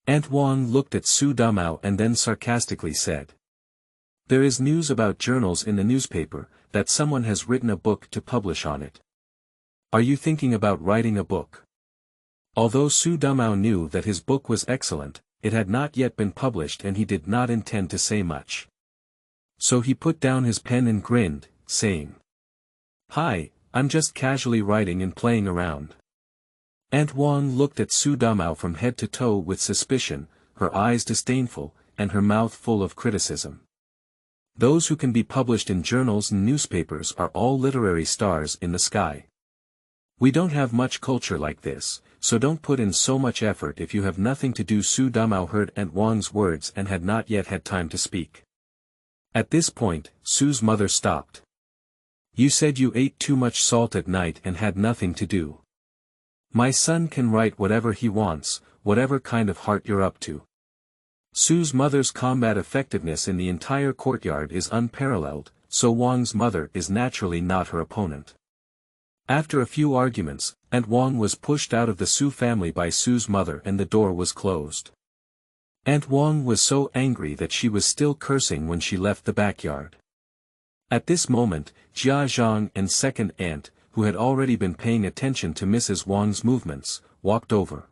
Speaker 1: Aunt Wang looked at Xu Damao and then sarcastically said, "There is news about journals in the newspaper, that someone has written a book to publish on it. Are you thinking about writing a book?" Although Xu Damao knew that his book was excellent, it had not yet been published and he did not intend to say much. So he put down his pen and grinned, saying, "Hi, I'm just casually writing and playing around." Aunt Wang looked at Xu Damao from head to toe with suspicion, her eyes disdainful, and her mouth full of criticism. Those who can be published in journals and newspapers are all literary stars in the sky. We don't have much culture like this, so don't put in so much effort if you have nothing to do. Xu Damao heard Aunt Wang's words and had not yet had time to speak. At this point, Su's mother stopped. "You said you ate too much salt at night and had nothing to do. My son can write whatever he wants, whatever kind of heart you're up to." Su's mother's combat effectiveness in the entire courtyard is unparalleled, so Wang's mother is naturally not her opponent. After a few arguments, Aunt Wang was pushed out of the Xu family by Xu's mother and the door was closed. Aunt Wang was so angry that she was still cursing when she left the backyard. At this moment, Jia Zhang and second aunt, who had already been paying attention to Mrs. Wang's movements, walked over.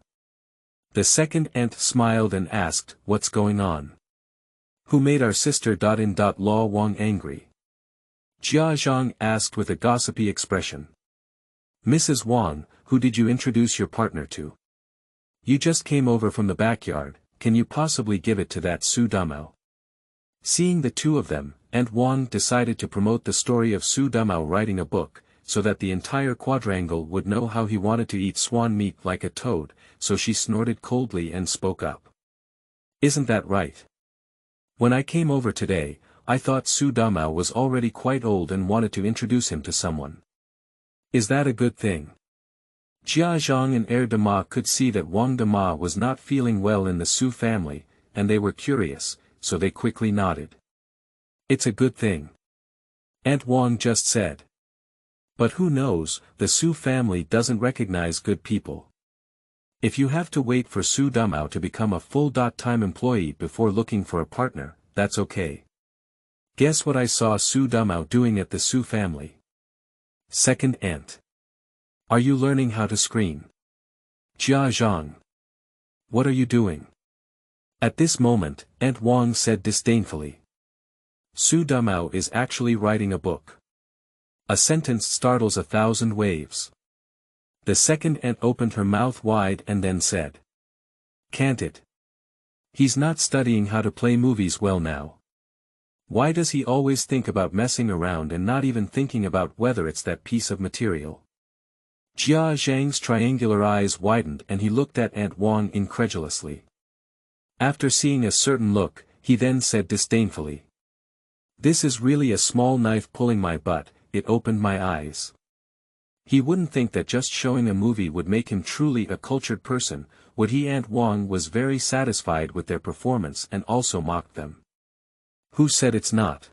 Speaker 1: The second aunt smiled and asked, "What's going on? Who made our sister Law Wang angry?" Jia Zhang asked with a gossipy expression. "Mrs. Wang, who did you introduce your partner to? You just came over from the backyard, can you possibly give it to that Xu Damao?" Seeing the two of them, Aunt Wang decided to promote the story of Xu Damao writing a book, so that the entire quadrangle would know how he wanted to eat swan meat like a toad, so she snorted coldly and spoke up. "Isn't that right? When I came over today, I thought Xu Damao was already quite old and wanted to introduce him to someone. Is that a good thing?" Jia Zhang and Dama could see that Wang Dama was not feeling well in the Xu family, and they were curious, so they quickly nodded. "It's a good thing," Aunt Wang just said. "But who knows, the Xu family doesn't recognize good people. If you have to wait for Xu Damao to become a full-time employee before looking for a partner, that's okay. Guess what I saw Xu Damao doing at the Xu family?" Second aunt. "Are you learning how to scream?" Jia Zhang. "What are you doing?" At this moment, Aunt Wang said disdainfully. "Xu Damao is actually writing a book. A sentence startles 1,000 waves." The second aunt opened her mouth wide and then said. "Can't it? He's not studying how to play movies well now. Why does he always think about messing around and not even thinking about whether it's that piece of material?" Jia Zhang's triangular eyes widened and he looked at Aunt Wang incredulously. After seeing a certain look, he then said disdainfully. "This is really a small knife pulling my butt, it opened my eyes." He wouldn't think that just showing a movie would make him truly a cultured person, would he? Aunt Wang was very satisfied with their performance and also mocked them. "Who said it's not?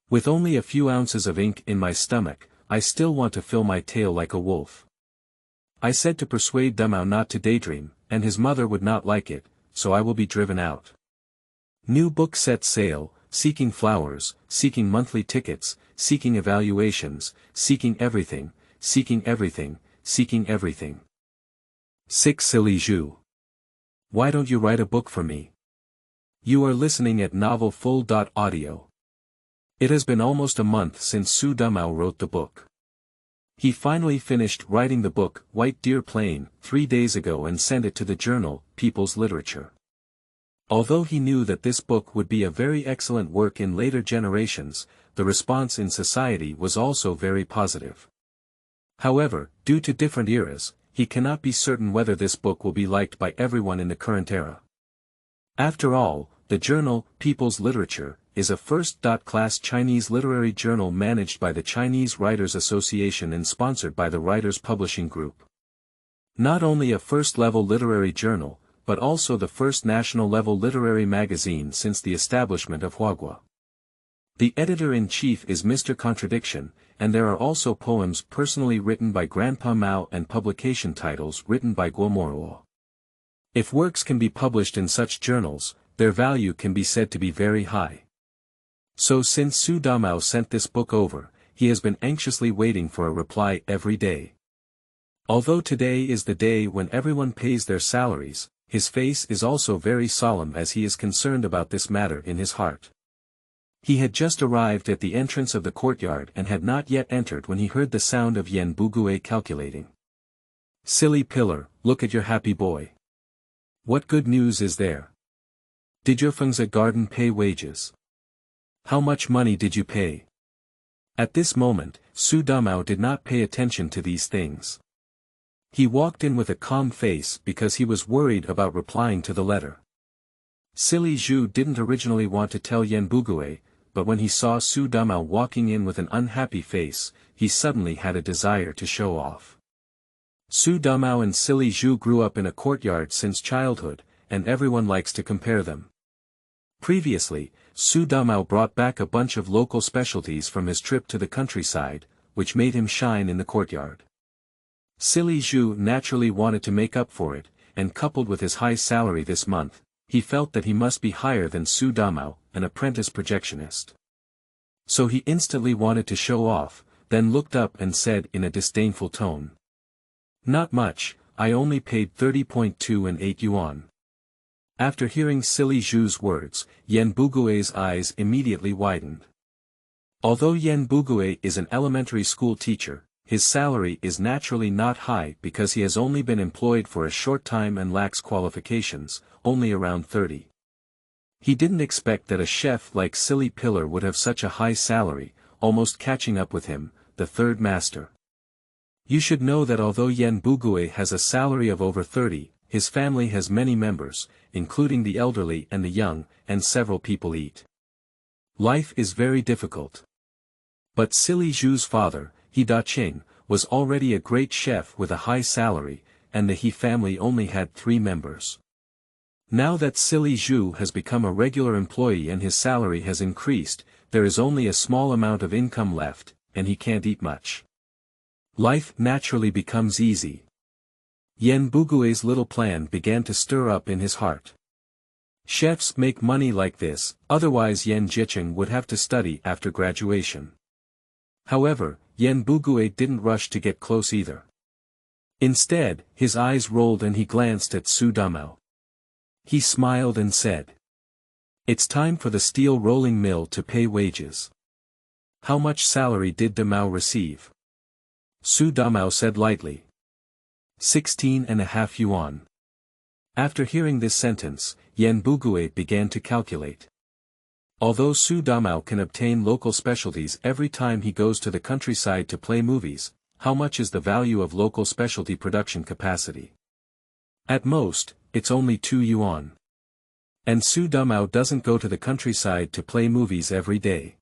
Speaker 1: With only a few ounces of ink in my stomach, I still want to fill my tail like a wolf. I said to persuade Damao not to daydream, and his mother would not like it, so I will be driven out. New book set sale, seeking flowers, seeking monthly tickets, seeking evaluations, seeking everything, seeking everything, seeking everything. 6 Silly Zhu. Why don't you write a book for me? You are listening at Novel Full.audio. It has been almost a month since Xu Damao wrote the book. He finally finished writing the book, White Deer Plain, 3 days ago and sent it to the journal, People's Literature. Although he knew that this book would be a very excellent work in later generations, the response in society was also very positive. However, due to different eras, he cannot be certain whether this book will be liked by everyone in the current era. After all, the journal, People's Literature, is a first-class Chinese literary journal managed by the Chinese Writers Association and sponsored by the Writers Publishing Group. Not only a first-level literary journal, but also the first national-level literary magazine since the establishment of Huagua. The editor-in-chief is Mr. Contradiction, and there are also poems personally written by Grandpa Mao and publication titles written by Guomoro. If works can be published in such journals, their value can be said to be very high. So since Xu Damao sent this book over, he has been anxiously waiting for a reply every day. Although today is the day when everyone pays their salaries, his face is also very solemn as he is concerned about this matter in his heart. He had just arrived at the entrance of the courtyard and had not yet entered when he heard the sound of Yan Bugue calculating. "Silly pillar, look at your happy boy. What good news is there? Did your Fengzi garden pay wages? How much money did you pay?" At this moment, Xu Damao did not pay attention to these things. He walked in with a calm face because he was worried about replying to the letter. Silly Zhu didn't originally want to tell Yan Bugue, but when he saw Xu Damao walking in with an unhappy face, he suddenly had a desire to show off. Xu Damao and Silly Zhu grew up in a courtyard since childhood, and everyone likes to compare them. Previously, Xu Damao brought back a bunch of local specialties from his trip to the countryside, which made him shine in the courtyard. Silly Xu naturally wanted to make up for it, and coupled with his high salary this month, he felt that he must be higher than Xu Damao, an apprentice projectionist. So he instantly wanted to show off, then looked up and said in a disdainful tone. "Not much, I only paid 30.2 yuan." After hearing Silly Xu's words, Yan Bugui's eyes immediately widened. Although Yan Bugui is an elementary school teacher, his salary is naturally not high because he has only been employed for a short time and lacks qualifications, only around 30. He didn't expect that a chef like Silly Pillar would have such a high salary, almost catching up with him, the third master. You should know that although Yan Bugui has a salary of over 30, his family has many members, including the elderly and the young, and several people eat. Life is very difficult. But Silly Xu's father, He Daqing, was already a great chef with a high salary, and the He family only had 3 members. Now that Silly Xu has become a regular employee and his salary has increased, there is only a small amount of income left, and he can't eat much. Life naturally becomes easy. Yan Bugui's little plan began to stir up in his heart. Chefs make money like this, otherwise Yan Jicheng would have to study after graduation. However, Yan Bugui didn't rush to get close either. Instead, his eyes rolled and he glanced at Xu Damao. He smiled and said, "It's time for the steel rolling mill to pay wages." "How much salary did Damao receive?" Xu Damao said lightly. 16.5 yuan. After hearing this sentence, Yan Bugui began to calculate. Although Xu Damao can obtain local specialties every time he goes to the countryside to play movies, how much is the value of local specialty production capacity? At most, it's only 2 yuan. And Xu Damao doesn't go to the countryside to play movies every day.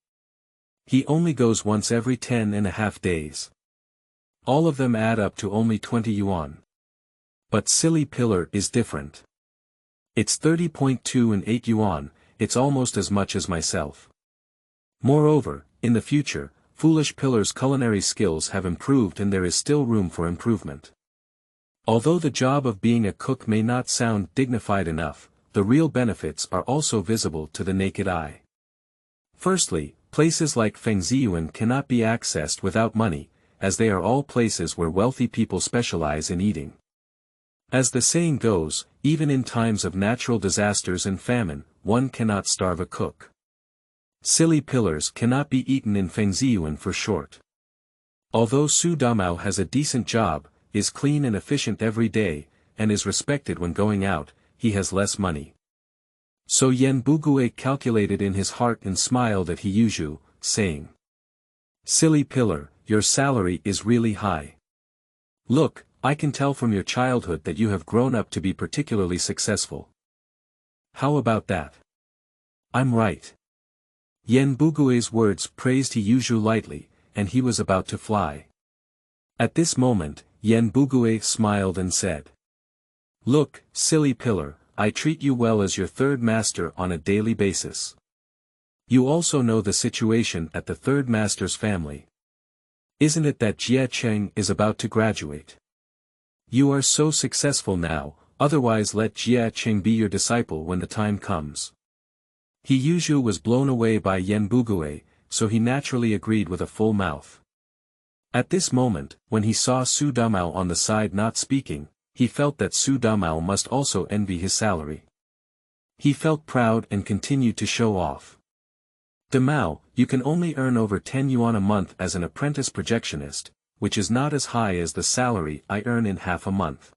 Speaker 1: He only goes once every 10.5 days. All of them add up to only 20 yuan. But Silly Pillar is different. It's 30.28 yuan, it's almost as much as myself. Moreover, in the future, Foolish Pillar's culinary skills have improved and there is still room for improvement. Although the job of being a cook may not sound dignified enough, the real benefits are also visible to the naked eye. Firstly, places like Siheyuan cannot be accessed without money, as they are all places where wealthy people specialize in eating. As the saying goes, even in times of natural disasters and famine, one cannot starve a cook. Silly Pillars cannot be eaten in Siheyuan for short. Although Xu Damao has a decent job, is clean and efficient every day, and is respected when going out, he has less money. So Yan Bugui calculated in his heart and smiled at He Yuzhu, saying, "Silly Pillar, your salary is really high. Look, I can tell from your childhood that you have grown up to be particularly successful. How about that?" "I'm right." Yan Bugui's words praised He Yuzhu lightly, and he was about to fly. At this moment, Yan Bugui smiled and said, "Look, Silly Pillar, I treat you well as your third master on a daily basis. You also know the situation at the third master's family. Isn't it that Jie Cheng is about to graduate? You are so successful now, otherwise let Jie Cheng be your disciple when the time comes." He Yuzhu was blown away by Yan Bugui, so he naturally agreed with a full mouth. At this moment, when he saw Xu Damao on the side not speaking, he felt that Xu Damao must also envy his salary. He felt proud and continued to show off. "Damao, you can only earn over 10 yuan a month as an apprentice projectionist, which is not as high as the salary I earn in half a month.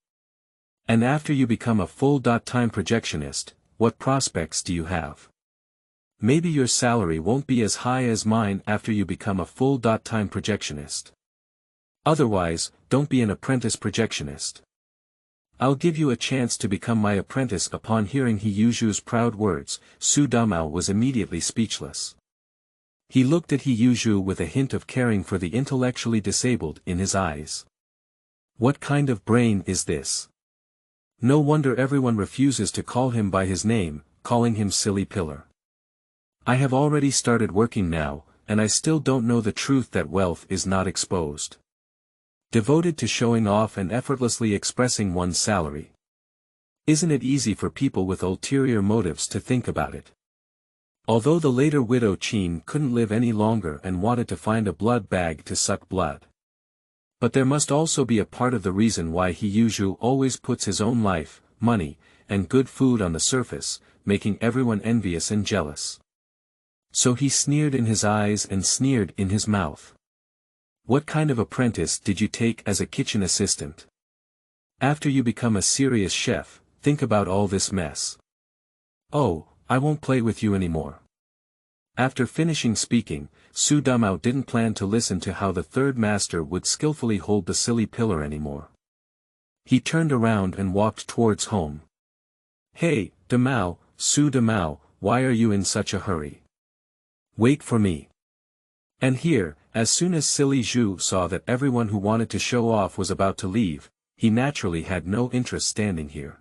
Speaker 1: And after you become a full-time projectionist, what prospects do you have? Maybe your salary won't be as high as mine after you become a full-time projectionist. Otherwise, don't be an apprentice projectionist. I'll give you a chance to become my apprentice." Upon hearing He Yuzhu's proud words, Xu Damao was immediately speechless. He looked at He Yuzhu with a hint of caring for the intellectually disabled in his eyes. What kind of brain is this? No wonder everyone refuses to call him by his name, calling him Silly Pillar. "I have already started working now, and I still don't know the truth that wealth is not exposed. Devoted to showing off and effortlessly expressing one's salary. Isn't it easy for people with ulterior motives to think about it? Although the later widow Qin couldn't live any longer and wanted to find a blood bag to suck blood. But there must also be a part of the reason why Xu always puts his own life, money, and good food on the surface, making everyone envious and jealous. So he sneered in his eyes and sneered in his mouth. What kind of apprentice did you take as a kitchen assistant? After you become a serious chef, think about all this mess. Oh, I won't play with you anymore. After finishing speaking, Xu Damao didn't plan to listen to how the third master would skillfully hold the silly pillar anymore. He turned around and walked towards home. Hey, Damao, Xu Damao, why are you in such a hurry? Wait for me. And here, as soon as silly Xu saw that everyone who wanted to show off was about to leave, he naturally had no interest standing here.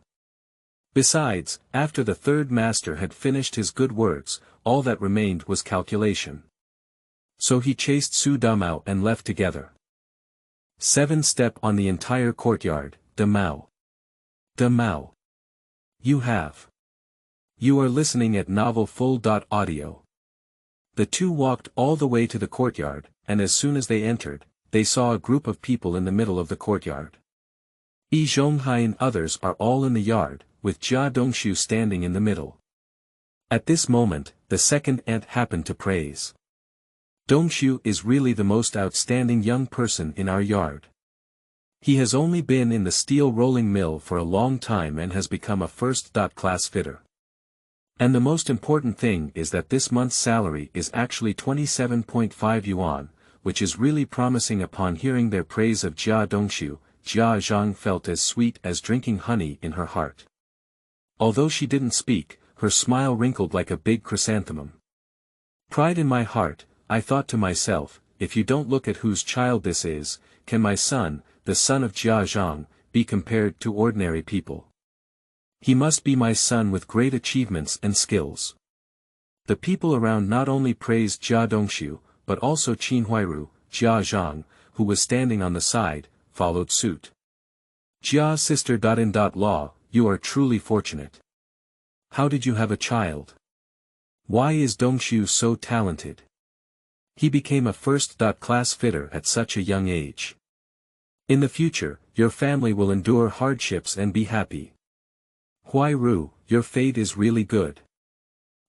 Speaker 1: Besides, after the third master had finished his good words, all that remained was calculation. So he chased Xu Damao and left together. 7 Step on the entire courtyard, Damao. Damao. You are listening at novelfull.audio. The two walked all the way to the courtyard, and as soon as they entered, they saw a group of people in the middle of the courtyard. Yi Zhonghai and others are all in the yard, with Jia Dongxu standing in the middle. At this moment, the second ant happened to praise. Dongxu is really the most outstanding young person in our yard. He has only been in the steel rolling mill for a long time and has become a first-class fitter. And the most important thing is that this month's salary is actually 27.5 yuan, which is really promising. Upon hearing their praise of Jia Dongxu, Jia Zhang felt as sweet as drinking honey in her heart. Although she didn't speak, her smile wrinkled like a big chrysanthemum. Pride in my heart, I thought to myself, if you don't look at whose child this is, can my son, the son of Jia Zhang, be compared to ordinary people? He must be my son with great achievements and skills. The people around not only praised Jia Dongxu, but also Qin Huairu, Jia Zhang, who was standing on the side, followed suit. Jia sister. Law, you are truly fortunate. How did you have a child? Why is Dongxu so talented? He became a first-class fitter at such a young age. In the future, your family will endure hardships and be happy. Huairu, your fate is really good.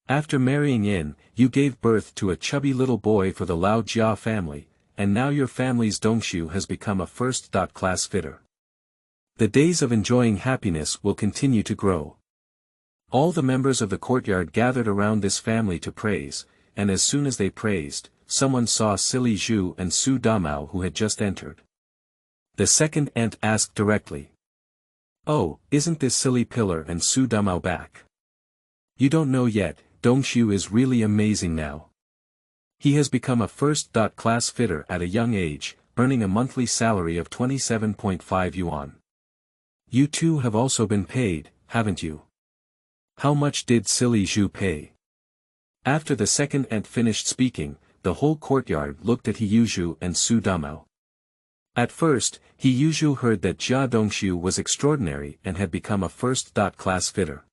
Speaker 1: After marrying in, you gave birth to a chubby little boy for the Lao Jia family, and now your family's Dongxu has become a first-class fitter. The days of enjoying happiness will continue to grow. All the members of the courtyard gathered around this family to praise, and as soon as they praised, someone saw silly Xu and Xu Damao who had just entered. The second ant asked directly. Oh, isn't this silly pillar and Xu Damao back? You don't know yet, Dongxu is really amazing now. He has become a first-class fitter at a young age, earning a monthly salary of 27.5 yuan. You two have also been paid, haven't you? How much did silly Xu pay? After the second ant finished speaking, the whole courtyard looked at Xu and Xu Damao. At first, Xu heard that Jia Dongxu was extraordinary and had become a first-class fitter.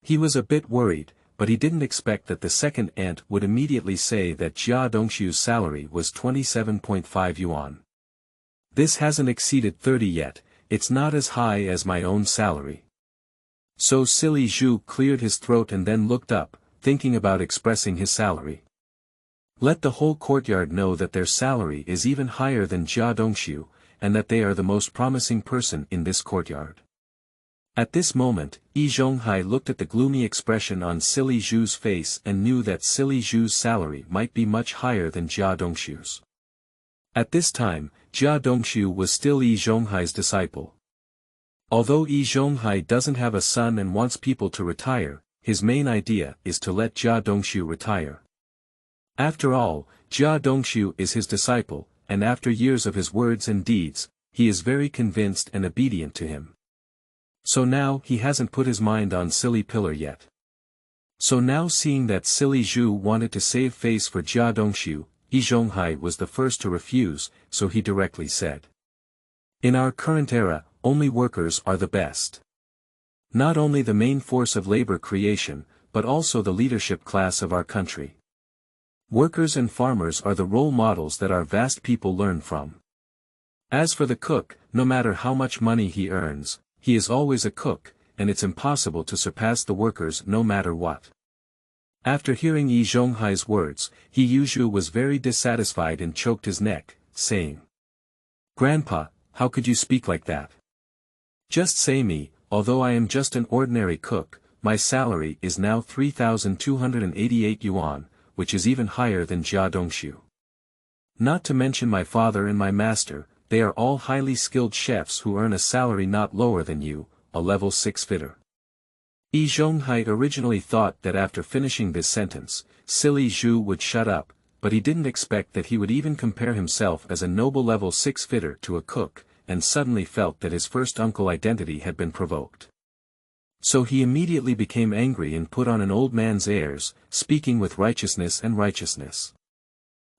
Speaker 1: He was a bit worried, but he didn't expect that the second ant would immediately say that Jia Dongxu's salary was 27.5 yuan. This hasn't exceeded 30 yet, it's not as high as my own salary. So silly Xu cleared his throat and then looked up, thinking about expressing his salary. Let the whole courtyard know that their salary is even higher than Jia Dongxu, and that they are the most promising person in this courtyard. At this moment, Yi Zhonghai looked at the gloomy expression on silly Xu's face and knew that silly Xu's salary might be much higher than Jia Dongxu's. At this time, Jia Dongxu was still Yi Zhonghai's disciple. Although Yi Zhonghai doesn't have a son and wants people to retire, his main idea is to let Jia Dongxu retire. After all, Jia Dongxu is his disciple, and after years of his words and deeds, he is very convinced and obedient to him. So now he hasn't put his mind on silly pillar yet. So now seeing that silly Xu wanted to save face for Jia Dongxu, Yi Zhonghai was the first to refuse, so he directly said. In our current era, only workers are the best. Not only the main force of labor creation, but also the leadership class of our country. Workers and farmers are the role models that our vast people learn from. As for the cook, no matter how much money he earns, he is always a cook, and it's impossible to surpass the workers no matter what. After hearing Yi Zhonghai's words, He Yuzhu was very dissatisfied and choked his neck, saying, "Grandpa, how could you speak like that? Just say me, although I am just an ordinary cook, my salary is now 3,288 yuan, which is even higher than Jia Dongxu. Not to mention my father and my master, they are all highly skilled chefs who earn a salary not lower than you, a level 6 fitter." Yi Zhonghai originally thought that after finishing this sentence, silly Xu would shut up, but he didn't expect that he would even compare himself as a noble level 6 fitter to a cook, and suddenly felt that his first uncle identity had been provoked. So he immediately became angry and put on an old man's airs, speaking with righteousness and righteousness.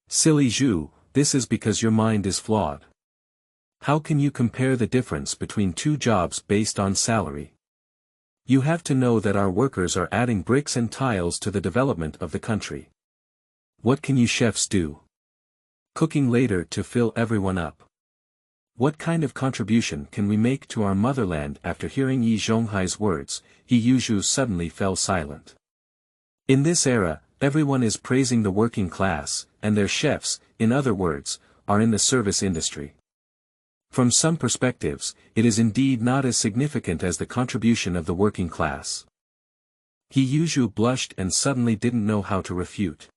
Speaker 1: "Silly Xu, this is because your mind is flawed. How can you compare the difference between two jobs based on salary? You have to know that our workers are adding bricks and tiles to the development of the country. What can you chefs do? Cooking later to fill everyone up. What kind of contribution can we make to our motherland?" After hearing Yi Zhonghai's words, He Yuzhu suddenly fell silent. In this era, everyone is praising the working class, and their chefs, in other words, are in the service industry. From some perspectives, it is indeed not as significant as the contribution of the working class. He Yuzhu blushed and suddenly didn't know how to refute.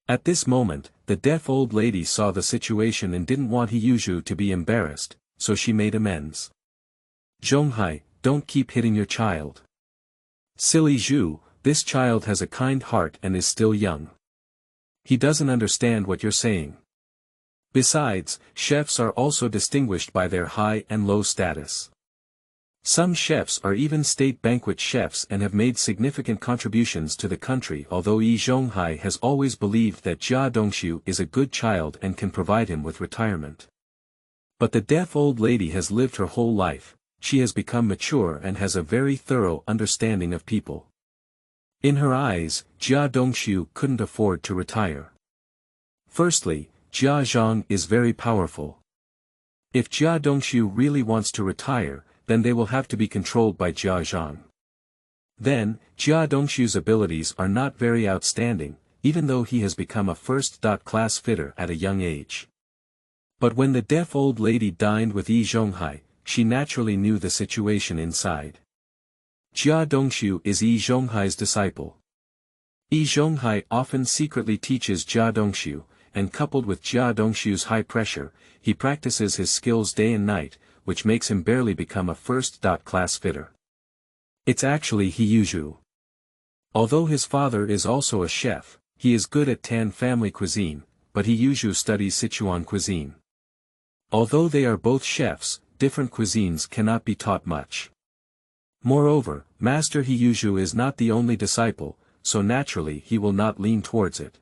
Speaker 1: At this moment, the deaf old lady saw the situation and didn't want He Yuzhu to be embarrassed, so she made amends. "Zhonghai, don't keep hitting your child. Silly Xu, this child has a kind heart and is still young. He doesn't understand what you're saying. Besides, chefs are also distinguished by their high and low status. Some chefs are even state banquet chefs and have made significant contributions to the country, although Yi Zhonghai has always believed that Jia Dongxu is a good child and can provide him with retirement. But the deaf old lady has lived her whole life, she has become mature and has a very thorough understanding of people. In her eyes, Jia Dongxu couldn't afford to retire. Firstly, Jia Zhang is very powerful. If Jia Dongxu really wants to retire, then they will have to be controlled by Jia Zhang. Then, Jia Dongxu's abilities are not very outstanding, even though he has become a first-class fitter at a young age. But when the deaf old lady dined with Yi Zhonghai, she naturally knew the situation inside. Jia Dongxu is Yi Zhonghai's disciple. Yi Zhonghai often secretly teaches Jia Dongxu, and coupled with Jia Dongxu's high pressure, he practices his skills day and night, which makes him barely become a first-class fitter. It's actually He Yuzhu. Although his father is also a chef, he is good at Tan family cuisine, but He Yuzhu studies Sichuan cuisine. Although they are both chefs, different cuisines cannot be taught much. Moreover, Master He Yuzhu is not the only disciple, so naturally he will not lean towards it.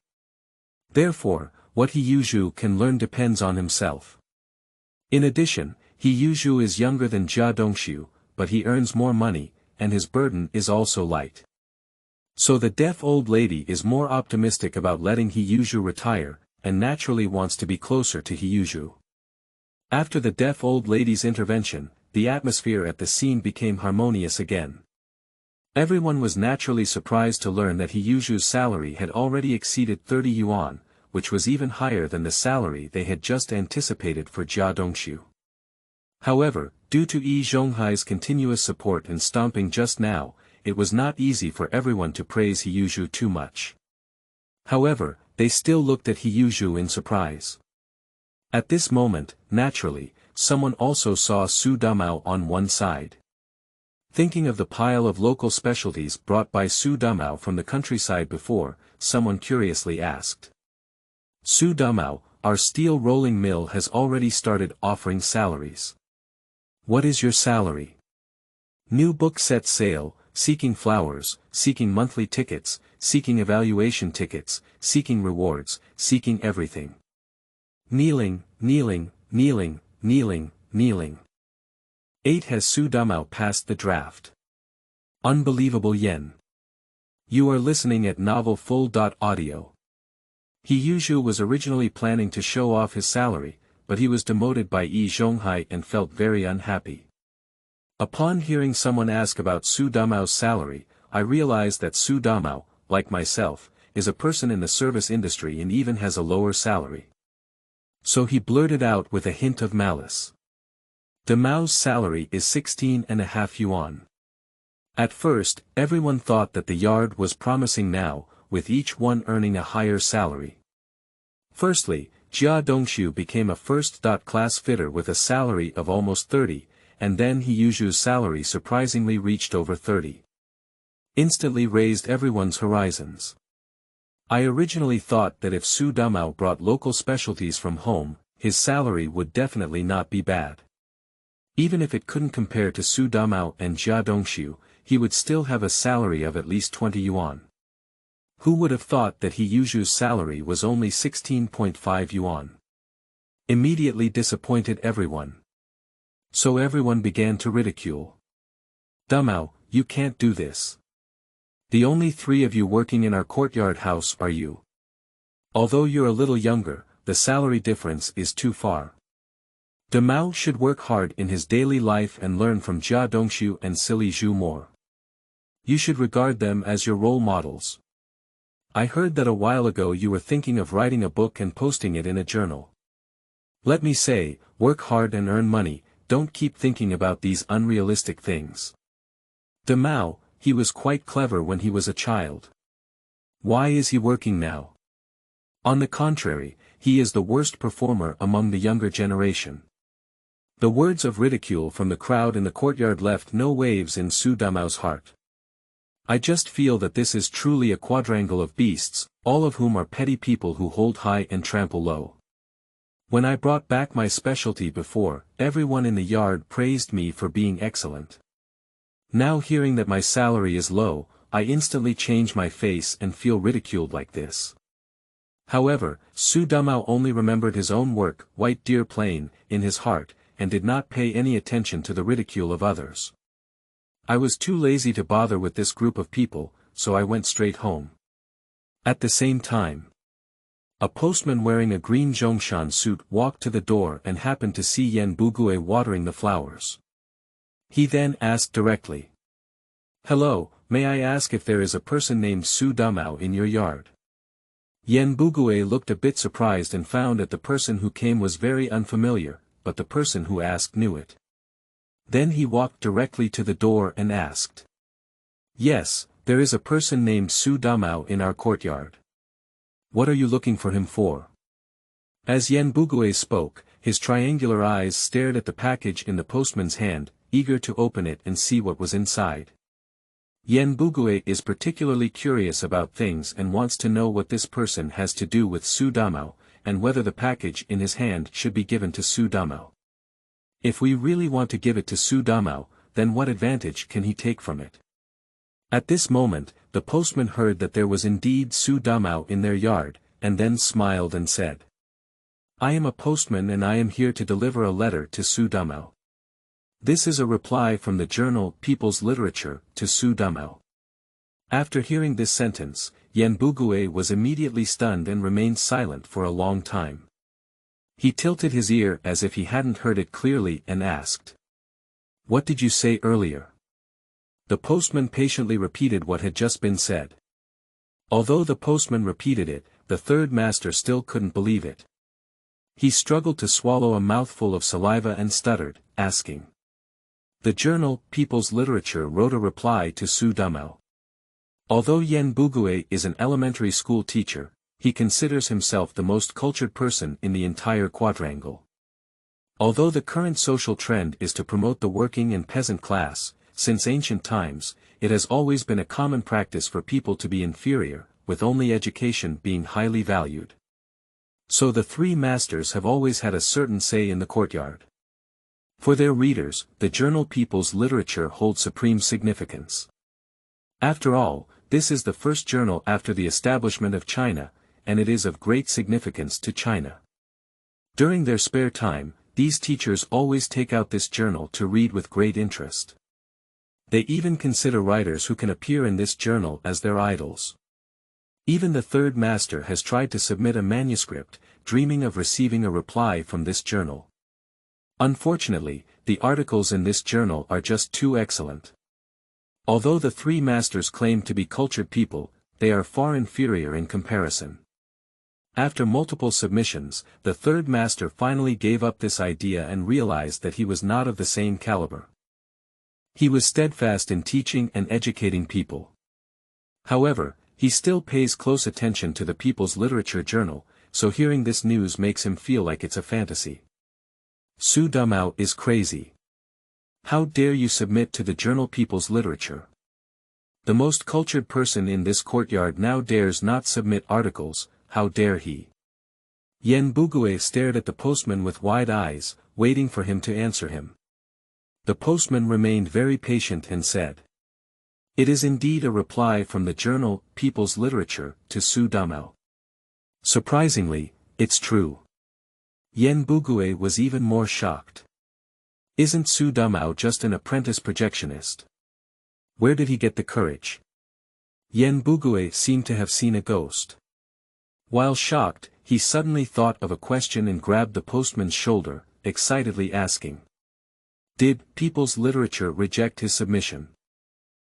Speaker 1: Therefore, what He Yuzhu can learn depends on himself. In addition, He Yuzhu is younger than Jia Dongxu, but he earns more money, and his burden is also light. So the deaf old lady is more optimistic about letting He Yuzhu retire, and naturally wants to be closer to He Yuzhu. After the deaf old lady's intervention, the atmosphere at the scene became harmonious again. Everyone was naturally surprised to learn that He Yuzhu's salary had already exceeded 30 yuan, which was even higher than the salary they had just anticipated for Jia Dongxu. However, due to Yi Zhonghai's continuous support and stomping just now, it was not easy for everyone to praise He Yuzhu too much. However, they still looked at He Yuzhu in surprise. At this moment, naturally, someone also saw Xu Damao on one side. Thinking of the pile of local specialties brought by Xu Damao from the countryside before, someone curiously asked. "Xu Damao, our steel rolling mill has already started offering salaries. What is your salary?" New book set sale, seeking flowers, seeking monthly tickets, seeking evaluation tickets, seeking rewards, seeking everything. Kneeling, kneeling, kneeling, kneeling, kneeling. 8 Has Xu Damao passed the draft? Unbelievable yen. You are listening at Novel Full.audio. Xu was originally planning to show off his salary, but he was demoted by Yi Zhonghai and felt very unhappy. Upon hearing someone ask about Xu Damao's salary, I realized that Xu Damao, like myself, is a person in the service industry and even has a lower salary. So he blurted out with a hint of malice. Damao's salary is 16.5 yuan. At first, everyone thought that the yard was promising now, with each one earning a higher salary. Firstly, Dongxu became a first-class fitter with a salary of almost 30, and then Xu's salary surprisingly reached over 30. Instantly raised everyone's horizons. I originally thought that if Xu Damao brought local specialties from home, his salary would definitely not be bad. Even if it couldn't compare to Xu Damao and Dongxu, he would still have a salary of at least 20 yuan. Who would have thought that Xu's salary was only 16.5 yuan? Immediately disappointed everyone. So everyone began to ridicule. Damao, you can't do this. The only 3 of you working in our courtyard house are you. Although you're a little younger, the salary difference is too far. Damao should work hard in his daily life and learn from Dongxu and Xu more. You should regard them as your role models. I heard that a while ago you were thinking of writing a book and posting it in a journal. Let me say, work hard and earn money, don't keep thinking about these unrealistic things. Damao, he was quite clever when he was a child. Why is he working now? On the contrary, he is the worst performer among the younger generation. The words of ridicule from the crowd in the courtyard left no waves in Xu Damao's heart. I just feel that this is truly a quadrangle of beasts, all of whom are petty people who hold high and trample low. When I brought back my specialty before, everyone in the yard praised me for being excellent. Now hearing that my salary is low, I instantly change my face and feel ridiculed like this. However, Xu Damao only remembered his own work, White Deer Plain, in his heart, and did not pay any attention to the ridicule of others. I was too lazy to bother with this group of people, so I went straight home. At the same time, a postman wearing a green Zhongshan suit walked to the door and happened to see Yan Bugue watering the flowers. He then asked directly, "Hello, may I ask if there is a person named Xu Damao in your yard?" Yan Bugue looked a bit surprised and found that the person who came was very unfamiliar, but the person who asked knew it. Then he walked directly to the door and asked, "Yes, there is a person named Xu Damao in our courtyard. What are you looking for him for?" As Yan Bugue spoke, his triangular eyes stared at the package in the postman's hand, eager to open it and see what was inside. Yan Bugue is particularly curious about things and wants to know what this person has to do with Xu Damao, and whether the package in his hand should be given to Xu Damao. If we really want to give it to Xu Damao, then what advantage can he take from it? At this moment, the postman heard that there was indeed Xu Damao in their yard, and then smiled and said, "I am a postman and I am here to deliver a letter to Xu Damao." This is a reply from the journal People's Literature to Xu Damao. After hearing this sentence, Yan Bugue was immediately stunned and remained silent for a long time. He tilted his ear as if he hadn't heard it clearly and asked, "What did you say earlier?" The postman patiently repeated what had just been said. Although the postman repeated it, the third master still couldn't believe it. He struggled to swallow a mouthful of saliva and stuttered, asking. The journal People's Literature wrote a reply to Xu Damao. Although Yan Bugue is an elementary school teacher, he considers himself the most cultured person in the entire quadrangle. Although the current social trend is to promote the working and peasant class, since ancient times, it has always been a common practice for people to be inferior, with only education being highly valued. So the 3 masters have always had a certain say in the courtyard. For their readers, the journal People's Literature holds supreme significance. After all, this is the first journal after the establishment of China, and it is of great significance to China. During their spare time, these teachers always take out this journal to read with great interest. They even consider writers who can appear in this journal as their idols. Even the third master has tried to submit a manuscript, dreaming of receiving a reply from this journal. Unfortunately, the articles in this journal are just too excellent. Although the three masters claim to be cultured people, they are far inferior in comparison. After multiple submissions, the third master finally gave up this idea and realized that he was not of the same caliber. He was steadfast in teaching and educating people. However, he still pays close attention to the People's Literature Journal, so hearing this news makes him feel like it's a fantasy. Xu Damao is crazy. How dare you submit to the journal People's Literature? The most cultured person in this courtyard now dares not submit articles. How dare he? Yan Bugui stared at the postman with wide eyes, waiting for him to answer him. The postman remained very patient and said, "It is indeed a reply from the journal, People's Literature, to Xu Damao. Surprisingly, it's true." Yan Bugui was even more shocked. Isn't Xu Damao just an apprentice projectionist? Where did he get the courage? Yan Bugui seemed to have seen a ghost. While shocked, he suddenly thought of a question and grabbed the postman's shoulder, excitedly asking, "Did People's Literature reject his submission?"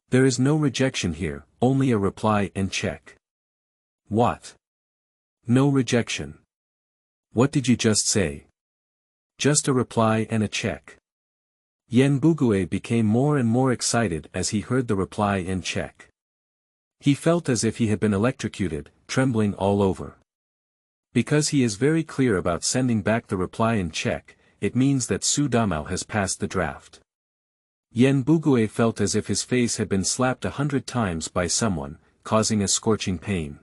Speaker 1: "There is no rejection here, only a reply and check." "What? No rejection? What did you just say?" "Just a reply and a check." Yan Bugui became more and more excited as he heard the reply and check. He felt as if he had been electrocuted, trembling all over. Because he is very clear about sending back the reply and check, it means that Xu Damao has passed the draft. Yan Bugui felt as if his face had been slapped 100 times by someone, causing a scorching pain.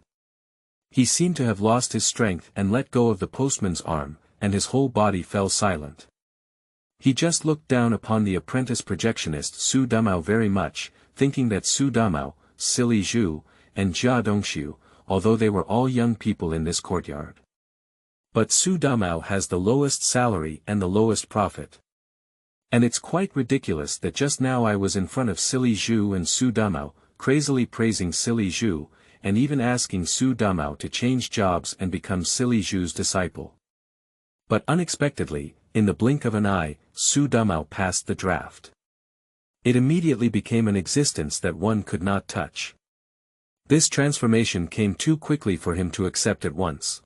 Speaker 1: He seemed to have lost his strength and let go of the postman's arm, and his whole body fell silent. He just looked down upon the apprentice projectionist Xu Damao very much, thinking that Xu Damao, Silly Zhu, and Jia Dongxu, although they were all young people in this courtyard. But Xu Damao has the lowest salary and the lowest profit. And it's quite ridiculous that just now I was in front of Silly Zhu and Xu Damao, crazily praising Silly Zhu, and even asking Xu Damao to change jobs and become Silly Zhu's disciple. But unexpectedly, in the blink of an eye, Xu Damao passed the draft. It immediately became an existence that one could not touch. This transformation came too quickly for him to accept at once.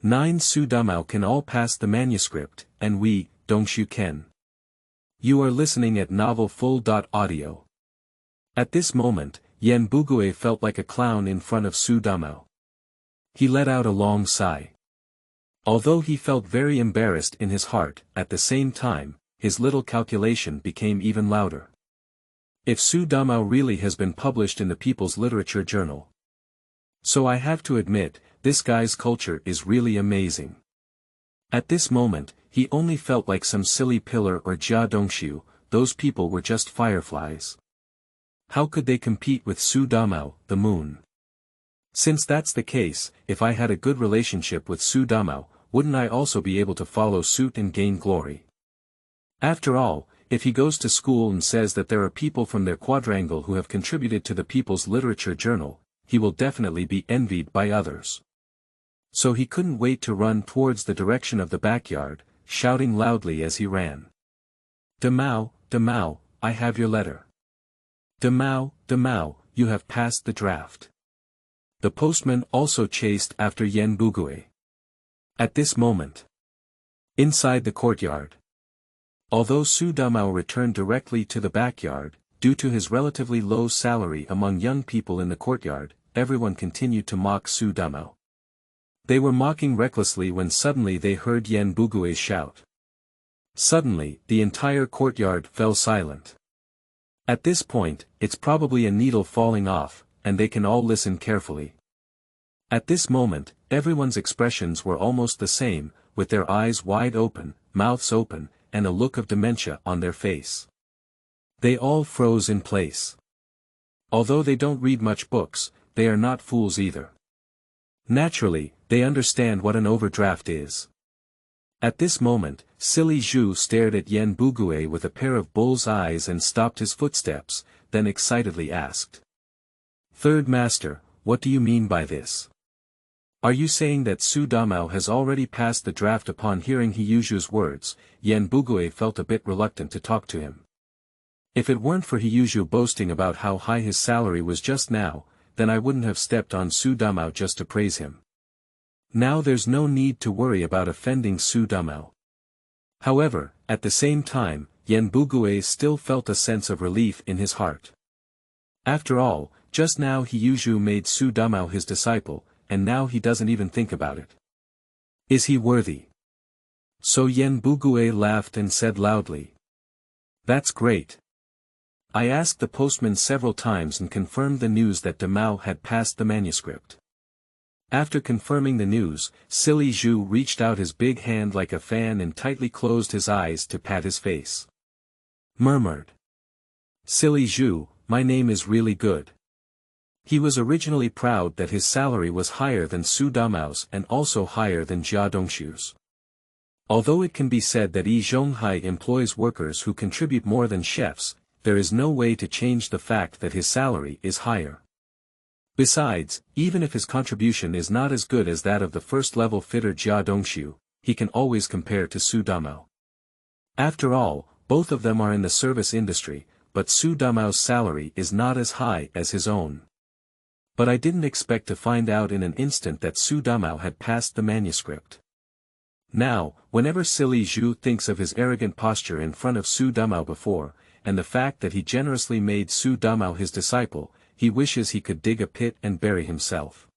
Speaker 1: 9 Xu Damao can all pass the manuscript, and we, Dongxu can. You are listening at novelfull.audio. At this moment, Yan Bugui felt like a clown in front of Xu Damao. He let out a long sigh. Although he felt very embarrassed in his heart, at the same time, his little calculation became even louder. If Xu Damao really has been published in the People's Literature Journal. So I have to admit, this guy's culture is really amazing. At this moment, he only felt like some silly pillar or Jia Dongxu, those people were just fireflies. How could they compete with Xu Damao, the moon? Since that's the case, if I had a good relationship with Xu Damao, wouldn't I also be able to follow suit and gain glory? After all, if he goes to school and says that there are people from their quadrangle who have contributed to the People's Literature Journal, he will definitely be envied by others. So he couldn't wait to run towards the direction of the backyard, shouting loudly as he ran. Damao, Damao, I have your letter. Damao, Damao, you have passed the draft. The postman also chased after Yan Bugui. At this moment, inside the courtyard, although Xu Damao returned directly to the backyard, due to his relatively low salary among young people in the courtyard, everyone continued to mock Xu Damao. They were mocking recklessly when suddenly they heard Yan Bugui's shout. Suddenly, the entire courtyard fell silent. At this point, it's probably a needle falling off, and they can all listen carefully. At this moment, everyone's expressions were almost the same, with their eyes wide open, mouths open, and a look of dementia on their face. They all froze in place. Although they don't read much books, they are not fools either. Naturally, they understand what an overdraft is. At this moment, silly Xu stared at Yan Bugue with a pair of bull's eyes and stopped his footsteps, then excitedly asked. Third Master, what do you mean by this? Are you saying that Xu Damao has already passed the draft? Upon hearing Hiyuju's words, Yan Bugue felt a bit reluctant to talk to him. If it weren't for Hiyuju boasting about how high his salary was just now, then I wouldn't have stepped on Xu Damao just to praise him. Now there's no need to worry about offending Xu Damao. However, at the same time, Yan Bugue still felt a sense of relief in his heart. After all, just now Hiyuju made Xu Damao his disciple, and now he doesn't even think about it. Is he worthy? So Yan Bugue laughed and said loudly. That's great. I asked the postman several times and confirmed the news that Damao had passed the manuscript. After confirming the news, silly Xu reached out his big hand like a fan and tightly closed his eyes to pat his face. Murmured. Silly Xu, my name is really good. He was originally proud that his salary was higher than Xu Damao's and also higher than Jia Dongxu's. Although it can be said that Yi Zhonghai employs workers who contribute more than chefs, there is no way to change the fact that his salary is higher. Besides, even if his contribution is not as good as that of the first-level fitter Jia Dongxu, he can always compare to Xu Damao. After all, both of them are in the service industry, but Xu Damao's salary is not as high as his own. But I didn't expect to find out in an instant that Xu Damao had passed the manuscript. Now, whenever silly Xu thinks of his arrogant posture in front of Xu Damao before, and the fact that he generously made Xu Damao his disciple, he wishes he could dig a pit and bury himself.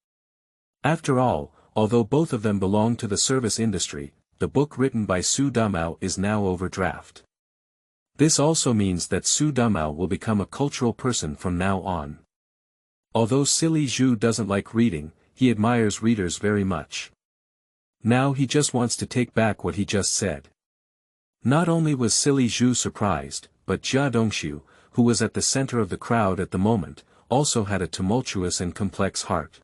Speaker 1: After all, although both of them belong to the service industry, the book written by Xu Damao is now overdraft. This also means that Xu Damao will become a cultural person from now on. Although silly Xu doesn't like reading, he admires readers very much. Now he just wants to take back what he just said. Not only was silly Xu surprised, but Jia Dongxu, who was at the center of the crowd at the moment, also had a tumultuous and complex heart.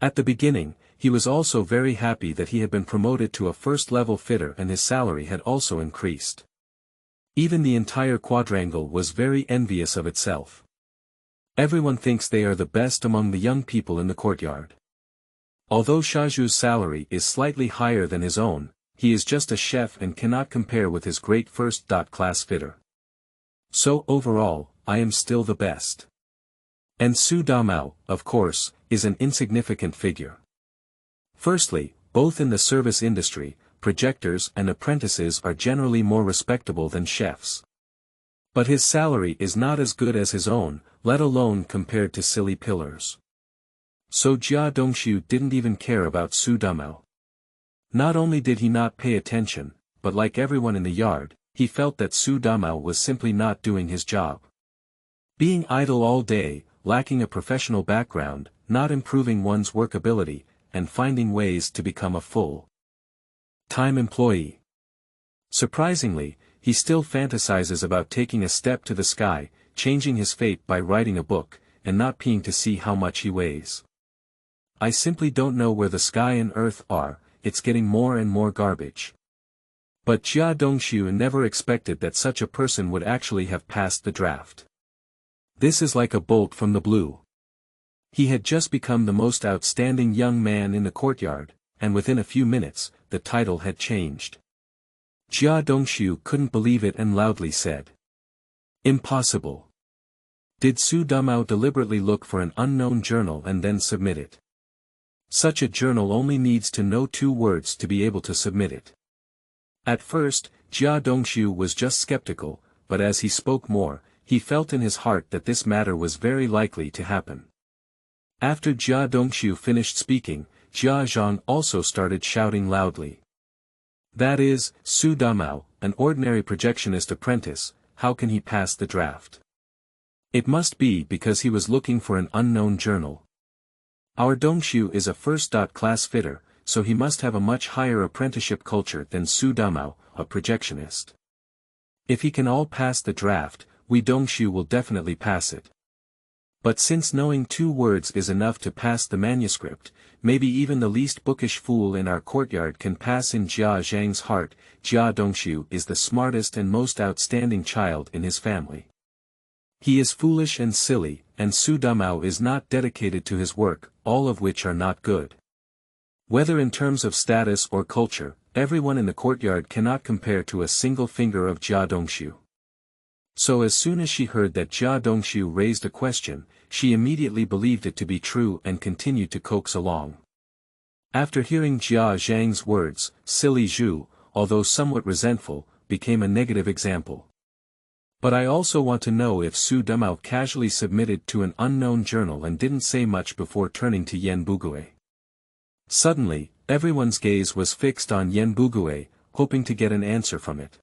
Speaker 1: At the beginning, he was also very happy that he had been promoted to a first-level fitter and his salary had also increased. Even the entire quadrangle was very envious of itself. Everyone thinks they are the best among the young people in the courtyard. Although Shaju's salary is slightly higher than his own, he is just a chef and cannot compare with his great first-class fitter. So overall, I am still the best. And Xu Damao, of course, is an insignificant figure. Firstly, both in the service industry, projectors and apprentices are generally more respectable than chefs. But his salary is not as good as his own, let alone compared to silly pillars. So Jia Dongxu didn't even care about Xu Damao. Not only did he not pay attention, but like everyone in the yard, he felt that Xu Damao was simply not doing his job. Being idle all day, lacking a professional background, not improving one's work ability, and finding ways to become a full-time employee. Surprisingly, he still fantasizes about taking a step to the sky, changing his fate by writing a book, and not peeing to see how much he weighs. I simply don't know where the sky and earth are, it's getting more and more garbage. But Jia Dongxu never expected that such a person would actually have passed the draft. This is like a bolt from the blue. He had just become the most outstanding young man in the courtyard, and within a few minutes, the title had changed. Jia Dongxu couldn't believe it and loudly said. Impossible. Did Xu Damao deliberately look for an unknown journal and then submit it? Such a journal only needs to know 2 words to be able to submit it. At first, Jia Dongxu was just skeptical, but as he spoke more, he felt in his heart that this matter was very likely to happen. After Jia Dongxu finished speaking, Jia Zhang also started shouting loudly. That is, Xu Damao, an ordinary projectionist apprentice, how can he pass the draft? It must be because he was looking for an unknown journal. Our Dongxu is a first-class fitter, so he must have a much higher apprenticeship culture than Xu Damao, a projectionist. If he can all pass the draft, we Dongxu will definitely pass it. But since knowing 2 words is enough to pass the manuscript, maybe even the least bookish fool in our courtyard can pass in Jia Zhang's heart. Jia Dongxu is the smartest and most outstanding child in his family. He is foolish and silly, and Xu Damao is not dedicated to his work, all of which are not good. Whether in terms of status or culture, everyone in the courtyard cannot compare to a single finger of Jia Dongxu. So as soon as she heard that Jia Dongxu raised a question, she immediately believed it to be true and continued to coax along. After hearing Jia Zhang's words, silly Zhu, although somewhat resentful, became a negative example. But I also want to know if Xu Damao casually submitted to an unknown journal and didn't say much before turning to Yan Bugue. Suddenly, everyone's gaze was fixed on Yan Bugue, hoping to get an answer from it.